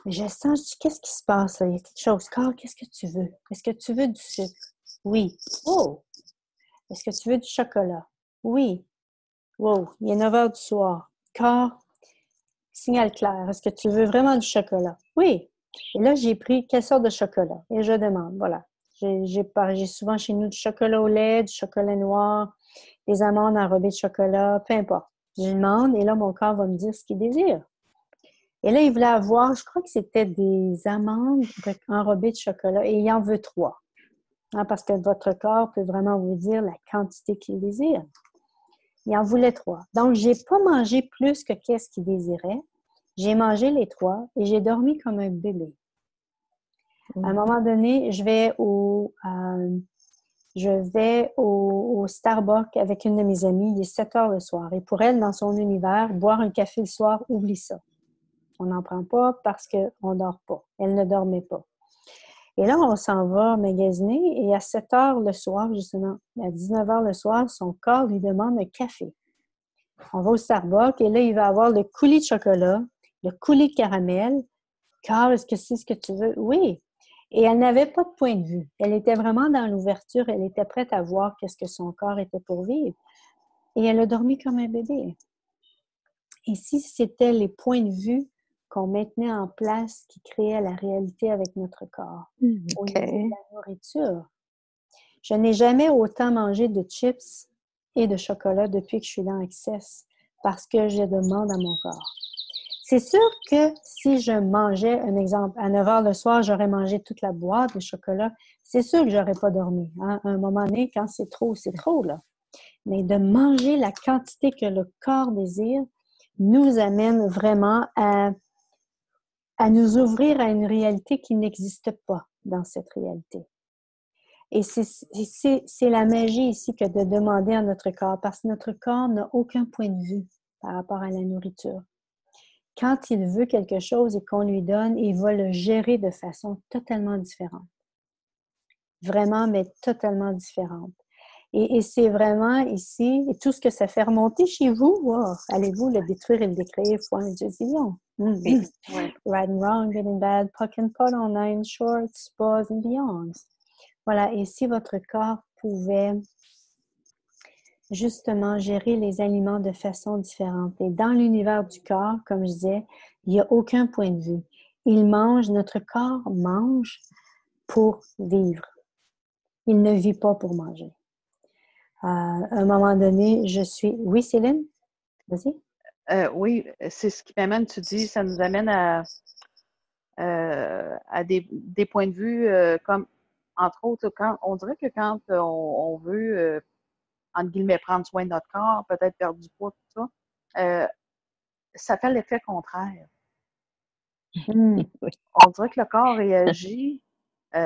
je sens, je dis, qu'est-ce qui se passe là? Il y a quelque chose. Corps, qu'est-ce que tu veux? Est-ce que tu veux du sucre? Oui. Oh! Est-ce que tu veux du chocolat? Oui. Wow! Il est 9 heures du soir. Corps, signal clair. Est-ce que tu veux vraiment du chocolat? Oui. Et là, j'ai pris quelle sorte de chocolat? Et je demande, voilà. J'ai souvent chez nous du chocolat au lait, du chocolat noir, des amandes enrobées de chocolat, peu importe. Je demande et là, mon corps va me dire ce qu'il désire. Et là, il voulait avoir, je crois que c'était des amandes enrobées de chocolat et il en veut 3. Hein, parce que votre corps peut vraiment vous dire la quantité qu'il désire. Il en voulait 3. Donc, je n'ai pas mangé plus que qu'est-ce qu'il désirait. J'ai mangé les 3 et j'ai dormi comme un bébé. À un moment donné, je vais au Starbucks avec une de mes amies. Il est 7 heures le soir. Et pour elle, dans son univers, boire un café le soir, oublie ça. On n'en prend pas parce qu'on ne dort pas. Elle ne dormait pas. Et là, on s'en va magasiner et à 7 heures le soir, justement, à 19 heures le soir, son corps lui demande un café. On va au Starbucks et là, il va avoir le coulis de chocolat, le coulis de caramel. Car, est-ce que c'est ce que tu veux? Oui. Et elle n'avait pas de point de vue. Elle était vraiment dans l'ouverture. Elle était prête à voir qu'est-ce que son corps était pour vivre. Et elle a dormi comme un bébé. Et si c'était les points de vue qu'on maintenait en place qui créaient la réalité avec notre corps, au niveau de la nourriture. Je n'ai jamais autant mangé de chips et de chocolat depuis que je suis dans Access parce que je demande à mon corps. C'est sûr que si je mangeais, un exemple, à 9 heures le soir, j'aurais mangé toute la boîte de chocolat. C'est sûr que je n'aurais pas dormi. Hein? À un moment donné, quand c'est trop, là. Mais de manger la quantité que le corps désire nous amène vraiment à nous ouvrir à une réalité qui n'existe pas dans cette réalité. Et c'est la magie ici que de demander à notre corps, parce que notre corps n'a aucun point de vue par rapport à la nourriture. Quand il veut quelque chose et qu'on lui donne, il va le gérer de façon totalement différente. Vraiment, mais totalement différente. Et c'est vraiment ici, et tout ce que ça fait remonter chez vous, wow, allez-vous le détruire et le décréer fois un zillion. Right and wrong, good and bad, puck and pot, online, shorts, bars and beyonds. Voilà, et si votre corps pouvait justement gérer les aliments de façon différente. Et dans l'univers du corps, comme je disais, il n'y a aucun point de vue. Il mange, notre corps mange pour vivre. Il ne vit pas pour manger. À un moment donné, je suis... Oui, Céline? Vas-y.
Oui, c'est ce qui m'amène, tu dis, ça nous amène à des points de vue comme, entre autres, quand on dirait que quand on veut, entre guillemets, prendre soin de notre corps, peut-être perdre du poids, tout ça, ça fait l'effet contraire.
Oui.
On dirait que le corps réagit. Tu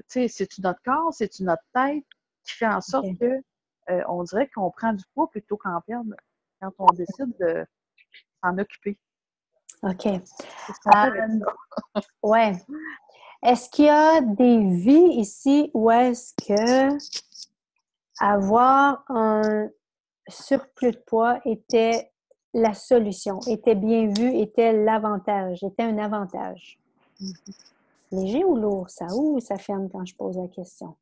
sais, c'est-tu notre corps, c'est-tu notre tête qui fait en sorte que on dirait qu'on prend du poids plutôt qu'en perdre quand on décide de s'en occuper.
OK.
Qu'est-ce qu'on fait avec ça?
Ouais. Est-ce qu'il y a des vies ici où est-ce que avoir un surplus de poids était la solution, était bien vu, était l'avantage, était un avantage? Léger ou lourd, ça? Ou ça ferme quand je pose la question?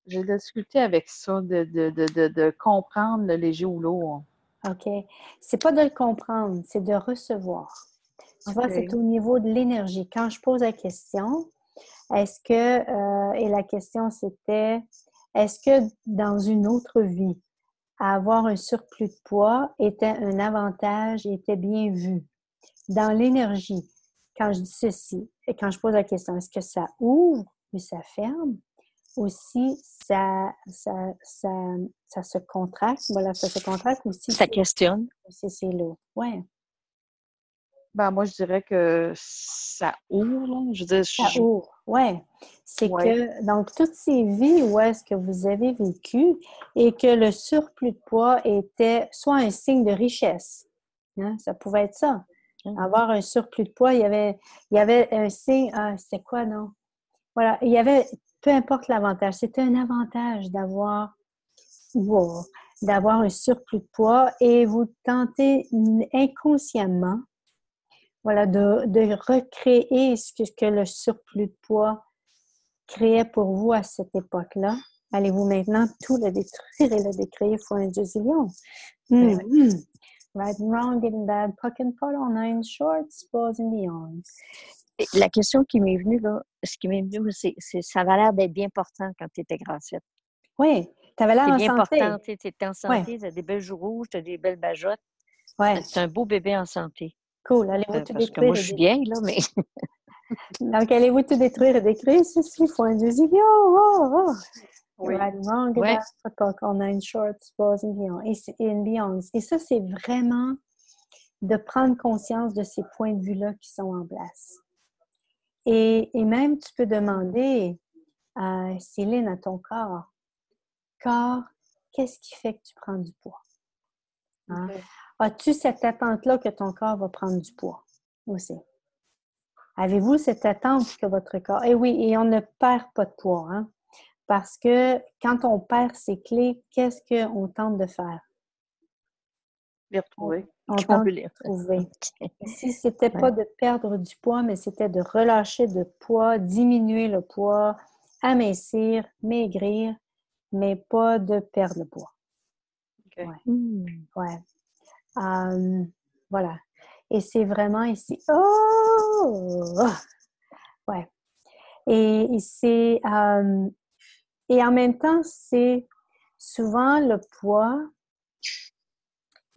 J'ai de la difficulté avec ça, de comprendre le léger ou lourd.
OK. C'est pas de le comprendre, c'est de recevoir. Tu vois, c'est au niveau de l'énergie. Quand je pose la question, Est-ce que, et la question c'était, est-ce que dans une autre vie, avoir un surplus de poids était un avantage, était bien vu? Dans l'énergie, quand je dis ceci, et quand je pose la question, est-ce que ça ouvre ou ça ferme? Aussi, ça se contracte. Voilà, ça se contracte aussi.
Ça questionne.
C'est lourd. Ouais.
Ben, moi, je dirais que ça ouvre, là. Je veux dire,
Ça ouvre. Ouais. C'est
ouais.
que, donc, toutes ces vies où est-ce que vous avez vécu et que le surplus de poids était soit un signe de richesse. Hein, ça pouvait être ça. Avoir un surplus de poids, il y avait un signe, c'était quoi, non? Voilà, il y avait, peu importe l'avantage, c'était un avantage wow, d'avoir un surplus de poids et vous tentez inconsciemment, voilà, de recréer ce que le surplus de poids créait pour vous à cette époque-là. Allez-vous maintenant tout le détruire et le décréer fois un deuxième? Right and wrong, good and bad, puck and putt, all nine shorts, balls and beyonds.
La question qui m'est venue, là, ce qui m'est venu, c'est ça avait l'air d'être bien portant quand tu étais grassette.
Oui, tu avais l'air
C'est
en
bien
santé.
portant, tu étais en santé, tu as des belles joues rouges, tu as des belles bajottes.
Ouais.
C'est un beau bébé en santé.
Cool. Allez-vous tout
Parce que
détruire?
moi, je suis vieille, là, mais...
Donc, allez-vous tout détruire et décrire ceci? Faut un deuxième. Oh.
Oui.
Right, wrong,
Ouais.
about all nine shorts, balls and beyonds. Et ça, c'est vraiment de prendre conscience de ces points de vue-là qui sont en place. Et même, tu peux demander, Céline, à ton corps, qu'est-ce qui fait que tu prends du poids? Hein?
Okay.
As-tu cette attente-là que ton corps va prendre du poids aussi? Avez-vous cette attente que votre corps... Et oui, et on ne perd pas de poids, hein? Parce que quand on perd ses clés, qu'est-ce qu'on tente de faire?
Les retrouver.
On tente de les retrouver. Si ce n'était pas de perdre du poids, mais c'était de relâcher de poids, diminuer le poids, amincir, maigrir, mais pas de perdre le poids.
Okay.
Ouais. Voilà. Et c'est vraiment ici. Oh! Ouais. Et c'est... et en même temps, c'est souvent le poids.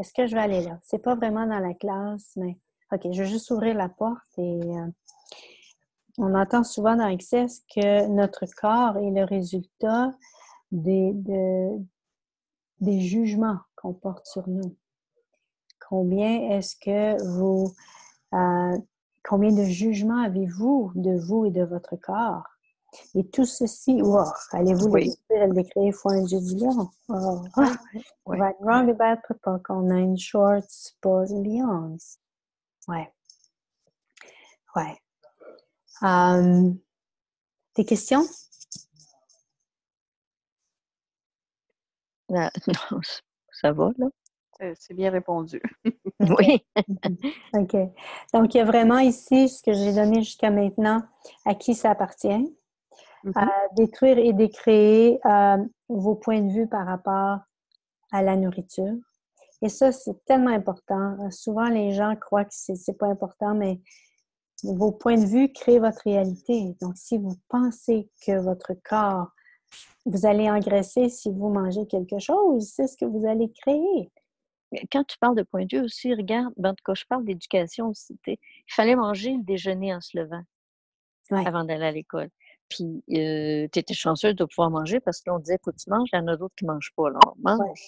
Est-ce que je vais aller là? C'est pas vraiment dans la classe, mais OK, je vais juste ouvrir la porte et on entend souvent dans Access que notre corps est le résultat des jugements qu'on porte sur nous. Combien est-ce que combien de jugements avez-vous de vous et de votre corps? Et tout ceci, wow, allez-vous le décrire et le décrire fois un jubilon? Right, wrong, about, purple, on nine shorts, balls and beyonds. Ouais. Des questions?
Non, ça va, là?
C'est bien répondu.
Oui.
OK. Donc, il y a vraiment ici ce que j'ai donné jusqu'à maintenant, à qui ça appartient. Détruire et décréer vos points de vue par rapport à la nourriture. Et ça, c'est tellement important. Souvent, les gens croient que c'est pas important, mais vos points de vue créent votre réalité. Donc, si vous pensez que votre corps, vous allez engraisser si vous mangez quelque chose, c'est ce que vous allez créer.
Quand tu parles de point de vue aussi, regarde, ben, quand je parle d'éducation aussi, il fallait manger le déjeuner en se levant avant d'aller à l'école. Puis, tu étais chanceuse de pouvoir manger parce qu'on disait, faut que tu manges, il y en a d'autres qui ne mangent pas. Alors, mange.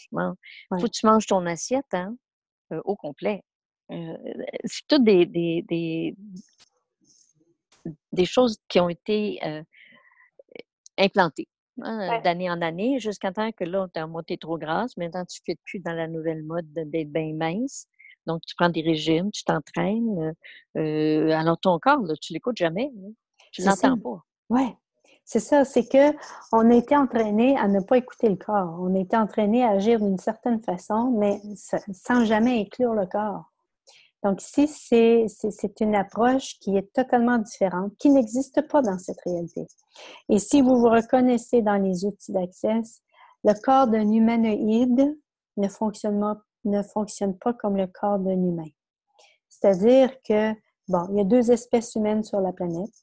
Faut que tu manges ton assiette hein, au complet. C'est toutes des choses qui ont été implantées d'année en année jusqu'à temps que là, tu as monté trop grasse. Maintenant, tu ne fais plus dans la nouvelle mode d'être bien mince. Donc, tu prends des régimes, tu t'entraînes. Alors, ton corps, là, tu ne l'écoutes jamais. Hein? Tu ne l'entends pas.
Oui, c'est ça. C'est qu'on a été entraîné à ne pas écouter le corps. On a été entraîné à agir d'une certaine façon, mais sans jamais inclure le corps. Donc ici, c'est une approche qui est totalement différente, qui n'existe pas dans cette réalité. Et si vous vous reconnaissez dans les outils d'Access, le corps d'un humanoïde ne fonctionne pas comme le corps d'un humain. C'est-à-dire que, bon, il y a 2 espèces humaines sur la planète.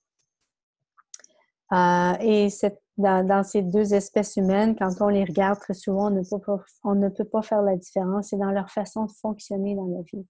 Et dans ces deux espèces humaines, quand on les regarde très souvent, on ne peut pas faire la différence. C'est dans leur façon de fonctionner dans la vie.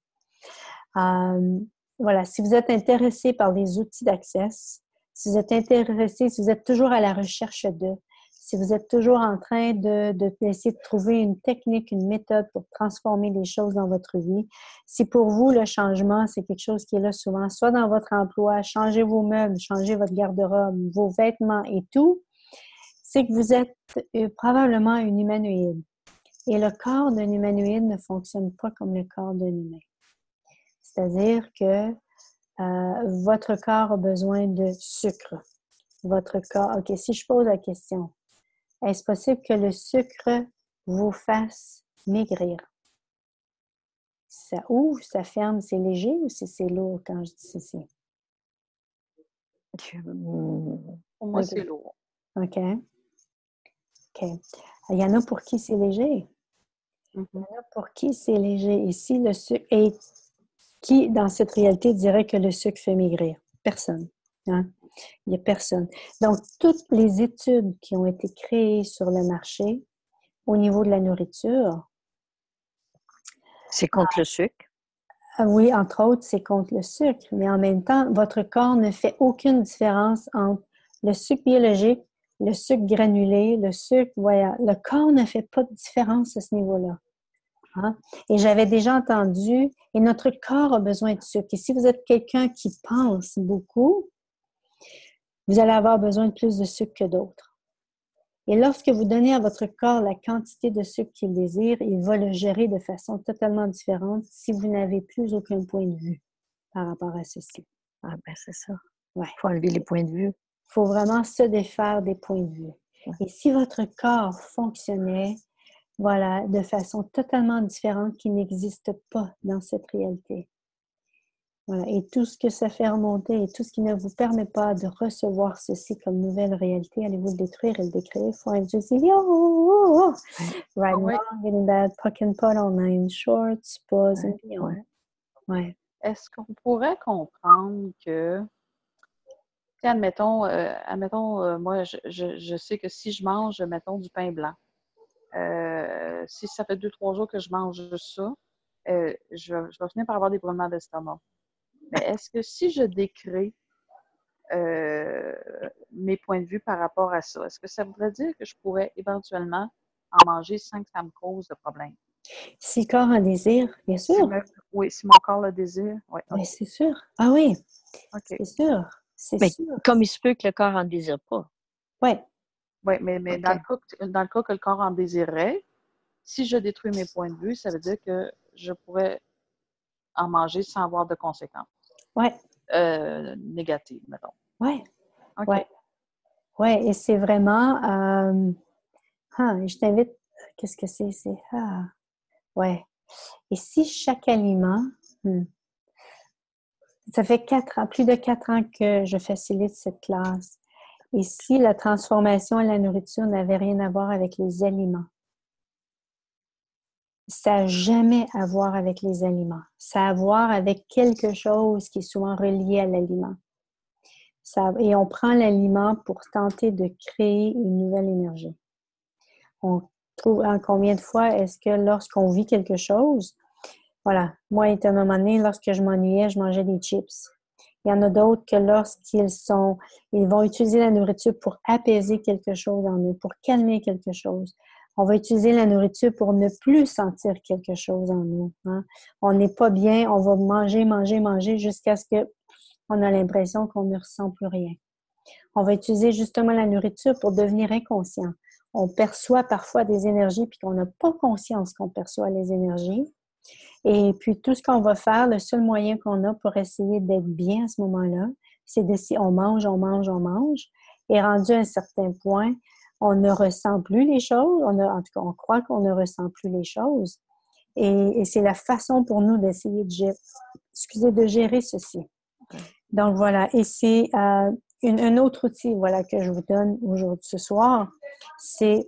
Voilà, si vous êtes intéressé par les outils d'Access, si vous êtes intéressé, si vous êtes toujours à la recherche d'eux, si vous êtes toujours en train d'essayer de trouver une technique, une méthode pour transformer les choses dans votre vie, si pour vous, le changement, c'est quelque chose qui est là souvent, soit dans votre emploi, changez vos meubles, changez votre garde-robe, vos vêtements et tout, c'est que vous êtes probablement un humanoïde. Et le corps d'un humanoïde ne fonctionne pas comme le corps d'un humain. C'est-à-dire que votre corps a besoin de sucre. Votre corps, OK, si je pose la question, est-ce possible que le sucre vous fasse maigrir? Ça ouvre, ça ferme, c'est léger ou c'est lourd quand je dis ceci?
Pour moi, c'est lourd.
OK. OK. Il y en a pour qui c'est léger.
Mm-hmm.
Il y en a pour qui c'est léger. Et si le sucre... Et qui, dans cette réalité, dirait que le sucre fait maigrir? Personne. Hein? Il n'y a personne. Donc, toutes les études qui ont été créées sur le marché au niveau de la nourriture...
C'est contre le sucre?
Oui, entre autres, c'est contre le sucre. Mais en même temps, votre corps ne fait aucune différence entre le sucre biologique, le sucre granulé, le sucre... Voilà. Le corps ne fait pas de différence à ce niveau-là. Hein? Et j'avais déjà entendu, et notre corps a besoin de sucre. Et si vous êtes quelqu'un qui pense beaucoup, vous allez avoir besoin de plus de sucre que d'autres. Et lorsque vous donnez à votre corps la quantité de sucre qu'il désire, il va le gérer de façon totalement différente si vous n'avez plus aucun point de vue par rapport à ceci.
Ah ben c'est ça.
Ouais.
Il faut enlever les points de vue.
Il faut vraiment se défaire des points de vue. Ouais. Et si votre corps fonctionnait, voilà, de façon totalement différente qui n'existe pas dans cette réalité. Voilà. Et tout ce que ça fait remonter et tout ce qui ne vous permet pas de recevoir ceci comme nouvelle réalité, allez-vous le détruire et le décréer. Il faut être juste right, wrong, getting bad, puck and pot, online shorts, pause and beyond. Ouais.
Est-ce qu'on pourrait comprendre que, admettons, moi, je sais que si je mange, mettons, du pain blanc, si ça fait 2-3 jours que je mange juste ça, je vais finir par avoir des brûlements d'estomac. Mais est-ce que si je décrée mes points de vue par rapport à ça, est-ce que ça voudrait dire que je pourrais éventuellement en manger sans que ça me cause de problème?
Si le corps en désire, bien sûr.
Oui, si mon corps le désire. Oui,
okay. C'est sûr. Ah oui,
okay.
C'est sûr.
Mais sûr. Comme il se peut que le corps en désire pas.
Oui.
Oui, mais okay. dans le cas que le corps en désirerait, si je détruis mes points de vue, ça veut dire que je pourrais en manger sans avoir de conséquences.
Oui.
Négatives, mettons.
Oui.
OK.
Oui. Ouais, et c'est vraiment... je t'invite... Qu'est-ce que c'est? Ouais. Et si chaque aliment... Ça fait 4 ans, plus de 4 ans que je facilite cette classe. Et si la transformation à la nourriture n'avait rien à voir avec les aliments, ça n'a jamais à voir avec les aliments. Ça a à voir avec quelque chose qui est souvent relié à l'aliment. Et on prend l'aliment pour tenter de créer une nouvelle énergie. On trouve combien de fois est-ce que lorsqu'on vit quelque chose, voilà, moi, à un moment donné, lorsque je m'ennuyais, je mangeais des chips. Il y en a d'autres que ils vont utiliser la nourriture pour apaiser quelque chose en eux, pour calmer quelque chose. On va utiliser la nourriture pour ne plus sentir quelque chose en nous. Hein? On n'est pas bien, on va manger jusqu'à ce qu'on a l'impression qu'on ne ressent plus rien. On va utiliser justement la nourriture pour devenir inconscient. On perçoit parfois des énergies puis qu'on n'a pas conscience qu'on perçoit les énergies. Et puis, tout ce qu'on va faire, le seul moyen qu'on a pour essayer d'être bien à ce moment-là, c'est d'essayer, on mange. Et rendu à un certain point, on ne ressent plus les choses. En tout cas, on croit qu'on ne ressent plus les choses. Et c'est la façon pour nous d'essayer de gérer ceci. Donc, voilà. Et c'est un autre outil, voilà, que je vous donne aujourd'hui, ce soir. C'est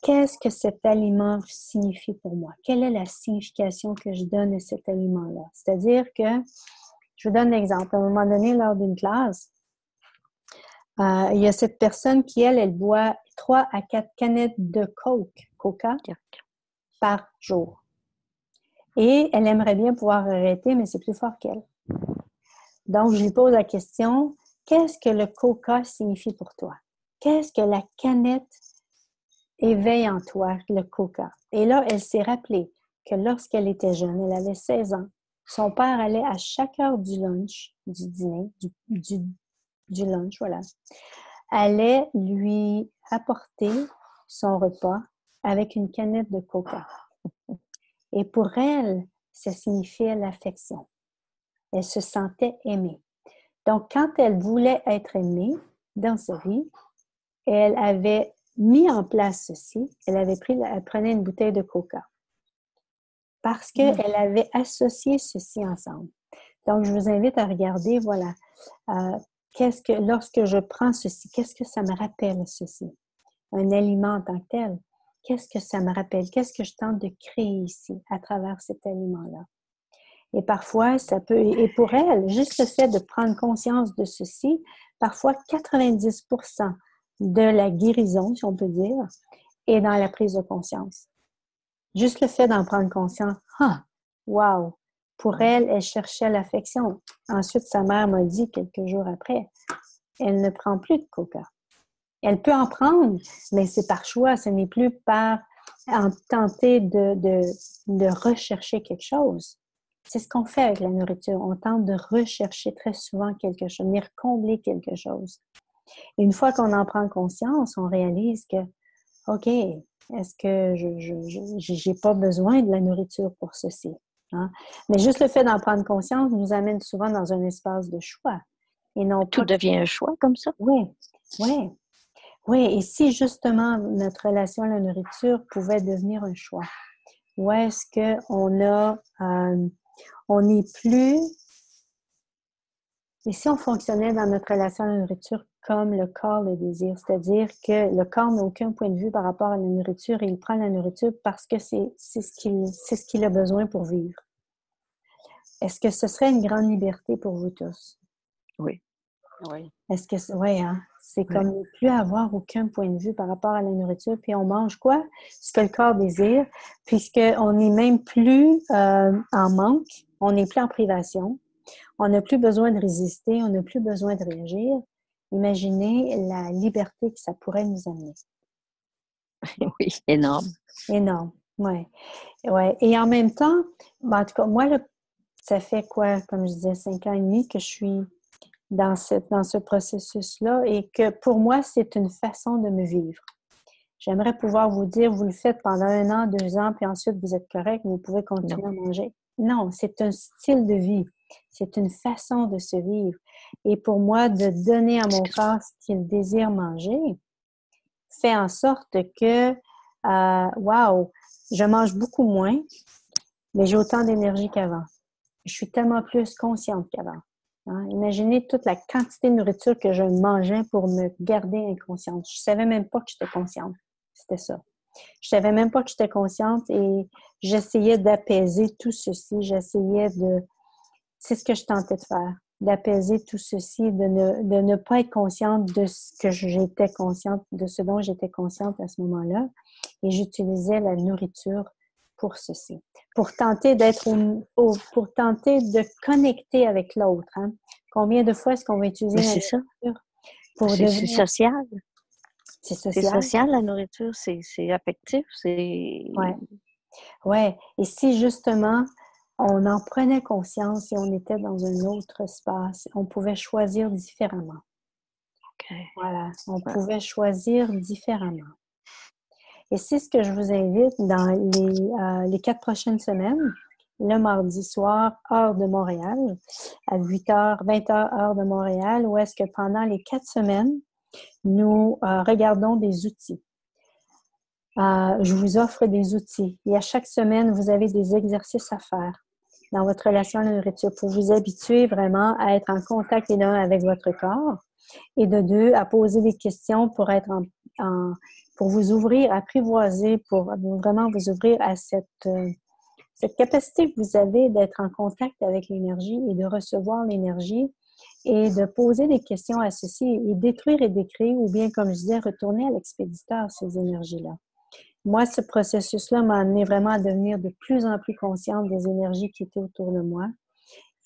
qu'est-ce que cet aliment signifie pour moi? Quelle est la signification que je donne à cet aliment-là? C'est-à-dire que, je vous donne un exemple. À un moment donné, lors d'une classe, Il y a cette personne qui, elle boit 3 à 4 canettes de Coca, par jour. Et elle aimerait bien pouvoir arrêter, mais c'est plus fort qu'elle. Donc, je lui pose la question, qu'est-ce que le Coca signifie pour toi? Qu'est-ce que la canette éveille en toi, le Coca? Et là, elle s'est rappelée que lorsqu'elle était jeune, elle avait 16 ans, son père allait à chaque heure du lunch, du dîner, du lunch, voilà, allait lui apporter son repas avec une canette de Coca. Et pour elle, ça signifiait l'affection. Elle se sentait aimée. Donc, quand elle voulait être aimée dans sa vie, elle avait mis en place ceci. Elle prenait une bouteille de Coca parce qu'elle avait associé ceci ensemble. Donc, je vous invite à regarder, voilà, lorsque je prends ceci, qu'est-ce que ça me rappelle ceci? Un aliment en tant que tel, qu'est-ce que ça me rappelle? Qu'est-ce que je tente de créer ici à travers cet aliment-là? Et parfois, et pour elle, juste le fait de prendre conscience de ceci, parfois 90% de la guérison, si on peut dire, est dans la prise de conscience. Juste le fait d'en prendre conscience, wow! Pour elle, elle cherchait l'affection. Ensuite, sa mère m'a dit quelques jours après, elle ne prend plus de Coca. Elle peut en prendre, mais c'est par choix, ce n'est plus par tenter de rechercher quelque chose. C'est ce qu'on fait avec la nourriture. On tente de rechercher très souvent quelque chose, venir combler quelque chose. Et une fois qu'on en prend conscience, on réalise que, OK, est-ce que je n'ai pas besoin de la nourriture pour ceci? Hein? Mais juste le fait d'en prendre conscience nous amène souvent dans un espace de choix. Et non
Tout devient un choix comme ça?
Oui, oui. Oui, et si justement notre relation à la nourriture pouvait devenir un choix, où est-ce on n'est plus, et si on fonctionnait dans notre relation à la nourriture comme le corps le désire, c'est-à-dire que le corps n'a aucun point de vue par rapport à la nourriture et il prend la nourriture parce que c'est ce qu'il a besoin pour vivre. Est-ce que ce serait une grande liberté pour vous tous?
Oui.
Oui.
Est-ce que oui, hein? C'est comme ne plus avoir aucun point de vue par rapport à la nourriture, puis on mange quoi? Ce que le corps désire, puisqu'on n'est même plus en manque, on n'est plus en privation, on n'a plus besoin de résister, on n'a plus besoin de réagir. Imaginez la liberté que ça pourrait nous amener.
Oui, énorme.
Énorme, oui. Ouais. Et en même temps, en tout cas, moi, là, ça fait quoi, comme je disais, 5 ans et demi que je suis dans ce processus-là et que pour moi, c'est une façon de me vivre. J'aimerais pouvoir vous dire, vous le faites pendant 1 an, 2 ans, puis ensuite vous êtes correct, vous pouvez continuer à manger. Non, c'est un style de vie. C'est une façon de se vivre. Et pour moi, de donner à mon corps ce qu'il désire manger, fait en sorte que, wow, je mange beaucoup moins, mais j'ai autant d'énergie qu'avant. Je suis tellement plus consciente qu'avant. Hein? Imaginez toute la quantité de nourriture que je mangeais pour me garder inconsciente. Je ne savais même pas que j'étais consciente. C'était ça. Je ne savais même pas que j'étais consciente et j'essayais d'apaiser tout ceci. C'est ce que je tentais de faire, d'apaiser tout ceci, de ne pas être consciente de ce que j'étais consciente, de ce dont j'étais consciente à ce moment-là. Et j'utilisais la nourriture pour ceci, pour tenter pour tenter de connecter avec l'autre. Hein? Combien de fois est-ce qu'on va utiliser la nourriture pour devenir...
C'est social.
C'est social.
C'est social, la nourriture, c'est affectif, c'est...
Ouais. Et si justement, on en prenait conscience et on était dans un autre espace, on pouvait choisir différemment.
Okay.
Voilà, on pouvait choisir différemment. Et c'est ce que je vous invite dans les 4 prochaines semaines, le mardi soir, heure de Montréal, à 8h, 20h, heure de Montréal, où est-ce que pendant les 4 semaines, nous regardons des outils. Je vous offre des outils. Et à chaque semaine, vous avez des exercices à faire dans votre relation à la nourriture pour vous habituer vraiment à être en contact, et d'un, avec votre corps, et de deux, à poser des questions pour être pour vous ouvrir, apprivoiser, pour vraiment vous ouvrir à cette capacité que vous avez d'être en contact avec l'énergie et de recevoir l'énergie et de poser des questions associées et détruire et décrire, ou bien, comme je disais, retourner à l'expéditeur, ces énergies-là. Moi, ce processus-là m'a amené vraiment à devenir de plus en plus consciente des énergies qui étaient autour de moi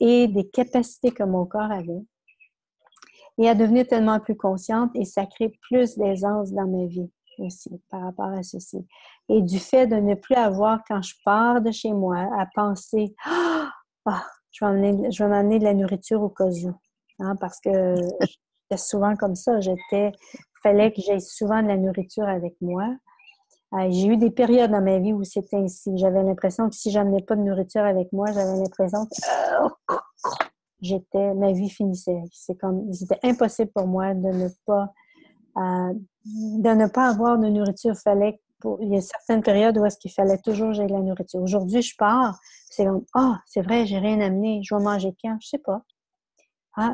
et des capacités que mon corps avait, et à devenir tellement plus consciente, et ça crée plus d'aisance dans ma vie aussi par rapport à ceci. Et du fait de ne plus avoir, quand je pars de chez moi, à penser « Ah, je vais m'amener de la nourriture au cas où. » Hein, parce que j'étais souvent comme ça. Il fallait que j'aie souvent de la nourriture avec moi. J'ai eu des périodes dans ma vie où c'était ainsi. J'avais l'impression que si j'amenais pas de nourriture avec moi, j'avais l'impression que ma vie finissait. C'était impossible pour moi de ne pas avoir de nourriture. Il y a certaines périodes où est-ce qu'il fallait toujours que j'aie de la nourriture. Aujourd'hui, je pars, c'est comme, c'est vrai, j'ai rien amené, je vais manger quand? Je sais pas.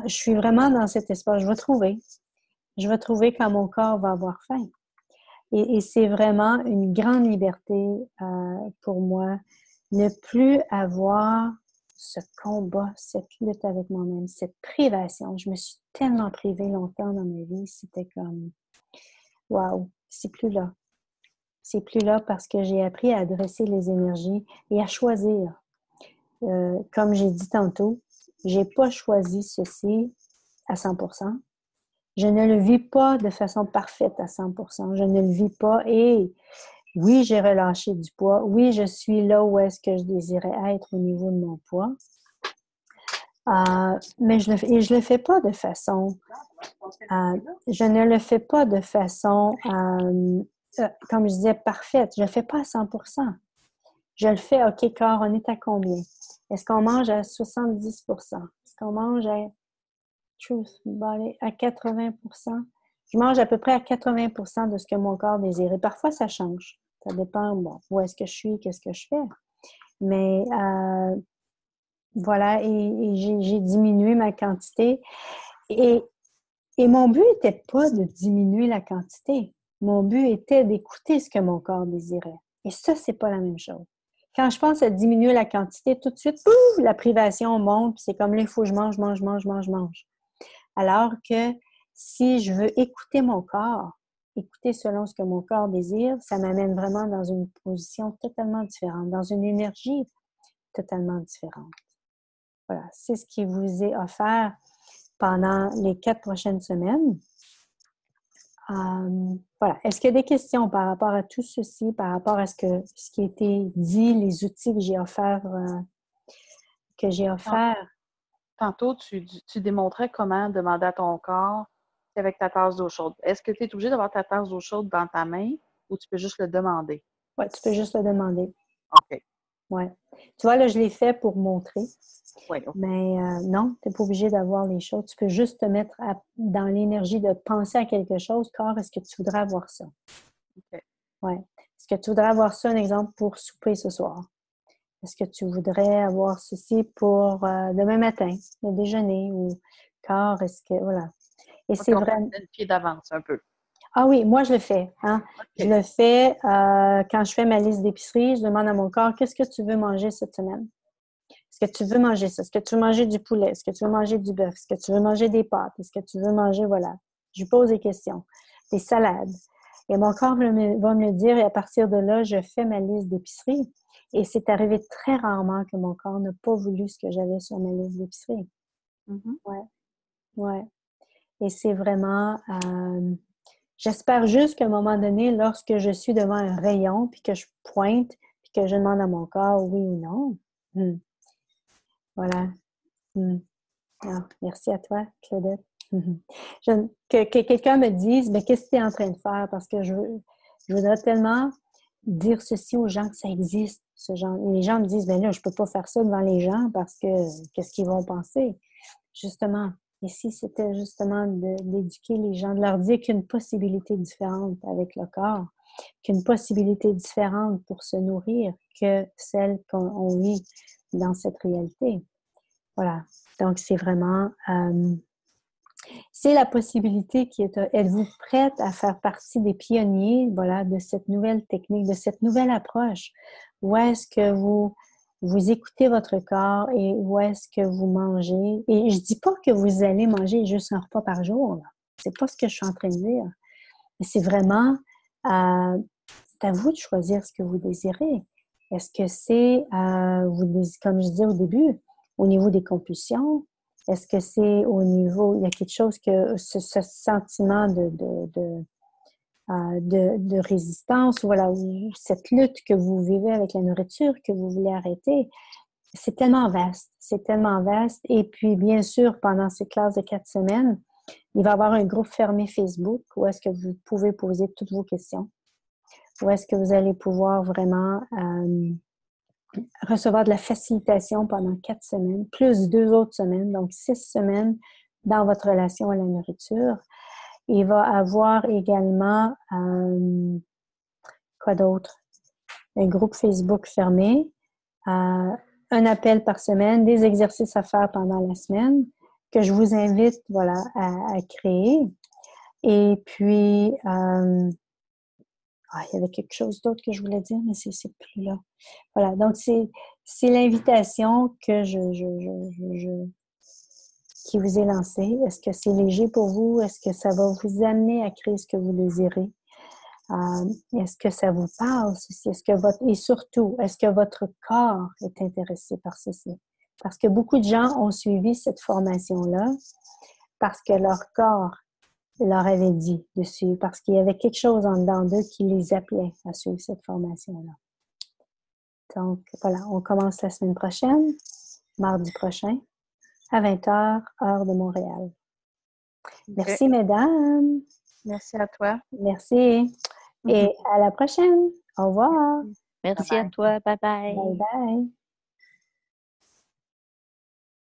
Je suis vraiment dans cet espace. Je vais trouver. Je vais trouver quand mon corps va avoir faim. Et c'est vraiment une grande liberté pour moi, ne plus avoir ce combat, cette lutte avec moi-même, cette privation. Je me suis tellement privée longtemps dans ma vie, c'était comme, waouh, c'est plus là. C'est plus là parce que j'ai appris à adresser les énergies et à choisir. Comme j'ai dit tantôt, j'ai pas choisi ceci à 100%. Je ne le vis pas de façon parfaite à 100%. Je ne le vis pas. Et oui, j'ai relâché du poids. Oui, je suis là où est-ce que je désirais être au niveau de mon poids. Mais je le fais pas de façon... je ne le fais pas de façon, comme je disais, parfaite. Je le fais pas à 100%. Je le fais, OK, corps, on est à combien? Est-ce qu'on mange à 70%? Est-ce qu'on mange à... Truth body à 80%. Je mange à peu près à 80% de ce que mon corps désire. Et parfois, ça change. Ça dépend, où est-ce que je suis, qu'est-ce que je fais. Mais voilà, et j'ai diminué ma quantité. Et mon but n'était pas de diminuer la quantité. Mon but était d'écouter ce que mon corps désirait. Et ça, c'est pas la même chose. Quand je pense à diminuer la quantité, tout de suite, pouf, la privation monte, puis c'est comme là, il faut que je mange. Alors que si je veux écouter mon corps, écouter selon ce que mon corps désire, ça m'amène vraiment dans une position totalement différente, dans une énergie totalement différente. Voilà, c'est ce qui vous est offert pendant les 4 prochaines semaines. Voilà. Est-ce qu'il y a des questions par rapport à tout ceci, par rapport à ce qui a été dit, les outils que j'ai offerts?
Tantôt, tu démontrais comment demander à ton corps avec ta tasse d'eau chaude. Est-ce que tu es obligé d'avoir ta tasse d'eau chaude dans ta main ou tu peux juste le demander?
Oui, tu peux juste le demander.
OK.
Oui. Tu vois, là, je l'ai fait pour montrer.
Oui. Okay.
Mais non, tu n'es pas obligé d'avoir les choses. Tu peux juste te mettre dans l'énergie de penser à quelque chose. Corps, est-ce que tu voudrais avoir ça?
OK.
Oui. Est-ce que tu voudrais avoir ça, un exemple, pour souper ce soir? Est-ce que tu voudrais avoir ceci pour demain matin, le déjeuner? Ou corps, est-ce que... Voilà. Et c'est vrai.
Une pied d'avance un peu.
Ah oui, moi, je le fais. Hein? Okay. Je le fais quand je fais ma liste d'épicerie. Je demande à mon corps, qu'est-ce que tu veux manger cette semaine? Est-ce que tu veux manger ça? Est-ce que tu veux manger du poulet? Est-ce que tu veux manger du bœuf? Est-ce que tu veux manger des pâtes? Est-ce que tu veux manger, voilà. Je lui pose des questions. Des salades. Et mon corps va me le dire et à partir de là, je fais ma liste d'épicerie. Et c'est arrivé très rarement que mon corps n'a pas voulu ce que j'avais sur ma liste d'épicerie.
Mm-hmm.
Ouais. Ouais. Et c'est vraiment... j'espère juste qu'à un moment donné, lorsque je suis devant un rayon, puis que je pointe, puis que je demande à mon corps oui ou non, voilà. Ah, merci à toi, Claudette. Que quelqu'un me dise, mais qu'est-ce que tu es en train de faire? Parce que je voudrais tellement dire ceci aux gens que ça existe, ce genre. Et les gens me disent, ben là, je ne peux pas faire ça devant les gens parce que qu'est-ce qu'ils vont penser? Justement, ici, c'était justement d'éduquer les gens, de leur dire qu'il y a une possibilité différente avec le corps, qu'il y a une possibilité différente pour se nourrir que celle qu'on vit dans cette réalité. Voilà. Donc, c'est vraiment... c'est la possibilité qui est... Êtes-vous prête à faire partie des pionniers, voilà, de cette nouvelle technique, de cette nouvelle approche? Ou est-ce que vous vous écoutez votre corps et où est-ce que vous mangez. Et je dis pas que vous allez manger juste un repas par jour, là. C'est pas ce que je suis en train de dire. Mais c'est vraiment, c'est à vous de choisir ce que vous désirez. Est-ce que c'est, comme je disais au début, au niveau des compulsions? Est-ce que c'est au niveau, il y a quelque chose que ce sentiment de résistance, voilà, ou cette lutte que vous vivez avec la nourriture, que vous voulez arrêter, c'est tellement vaste, c'est tellement vaste. Et puis, bien sûr, pendant ces classes de 4 semaines, il va y avoir un groupe fermé Facebook où est-ce que vous pouvez poser toutes vos questions, où est-ce que vous allez pouvoir vraiment recevoir de la facilitation pendant 4 semaines, plus 2 autres semaines, donc 6 semaines dans votre relation à la nourriture. Il va avoir également, quoi d'autre? Un groupe Facebook fermé, un appel par semaine, des exercices à faire pendant la semaine que je vous invite, voilà, à créer. Et puis, il y avait quelque chose d'autre que je voulais dire, mais c'est plus là. Voilà, donc c'est l'invitation que qui vous est lancée. Est-ce que c'est léger pour vous? Est-ce que ça va vous amener à créer ce que vous désirez? Est-ce que ça vous parle? Et surtout, est-ce que votre corps est intéressé par ceci? Parce que beaucoup de gens ont suivi cette formation-là parce que leur corps leur avait dit dessus, parce qu'il y avait quelque chose en dedans d'eux qui les appelait à suivre cette formation-là. Donc, voilà, on commence la semaine prochaine, mardi prochain, à 20h, heure de Montréal. Merci, mesdames.
Merci à toi.
Merci. Et à la prochaine. Au revoir.
Merci à toi. Bye bye.
Bye bye.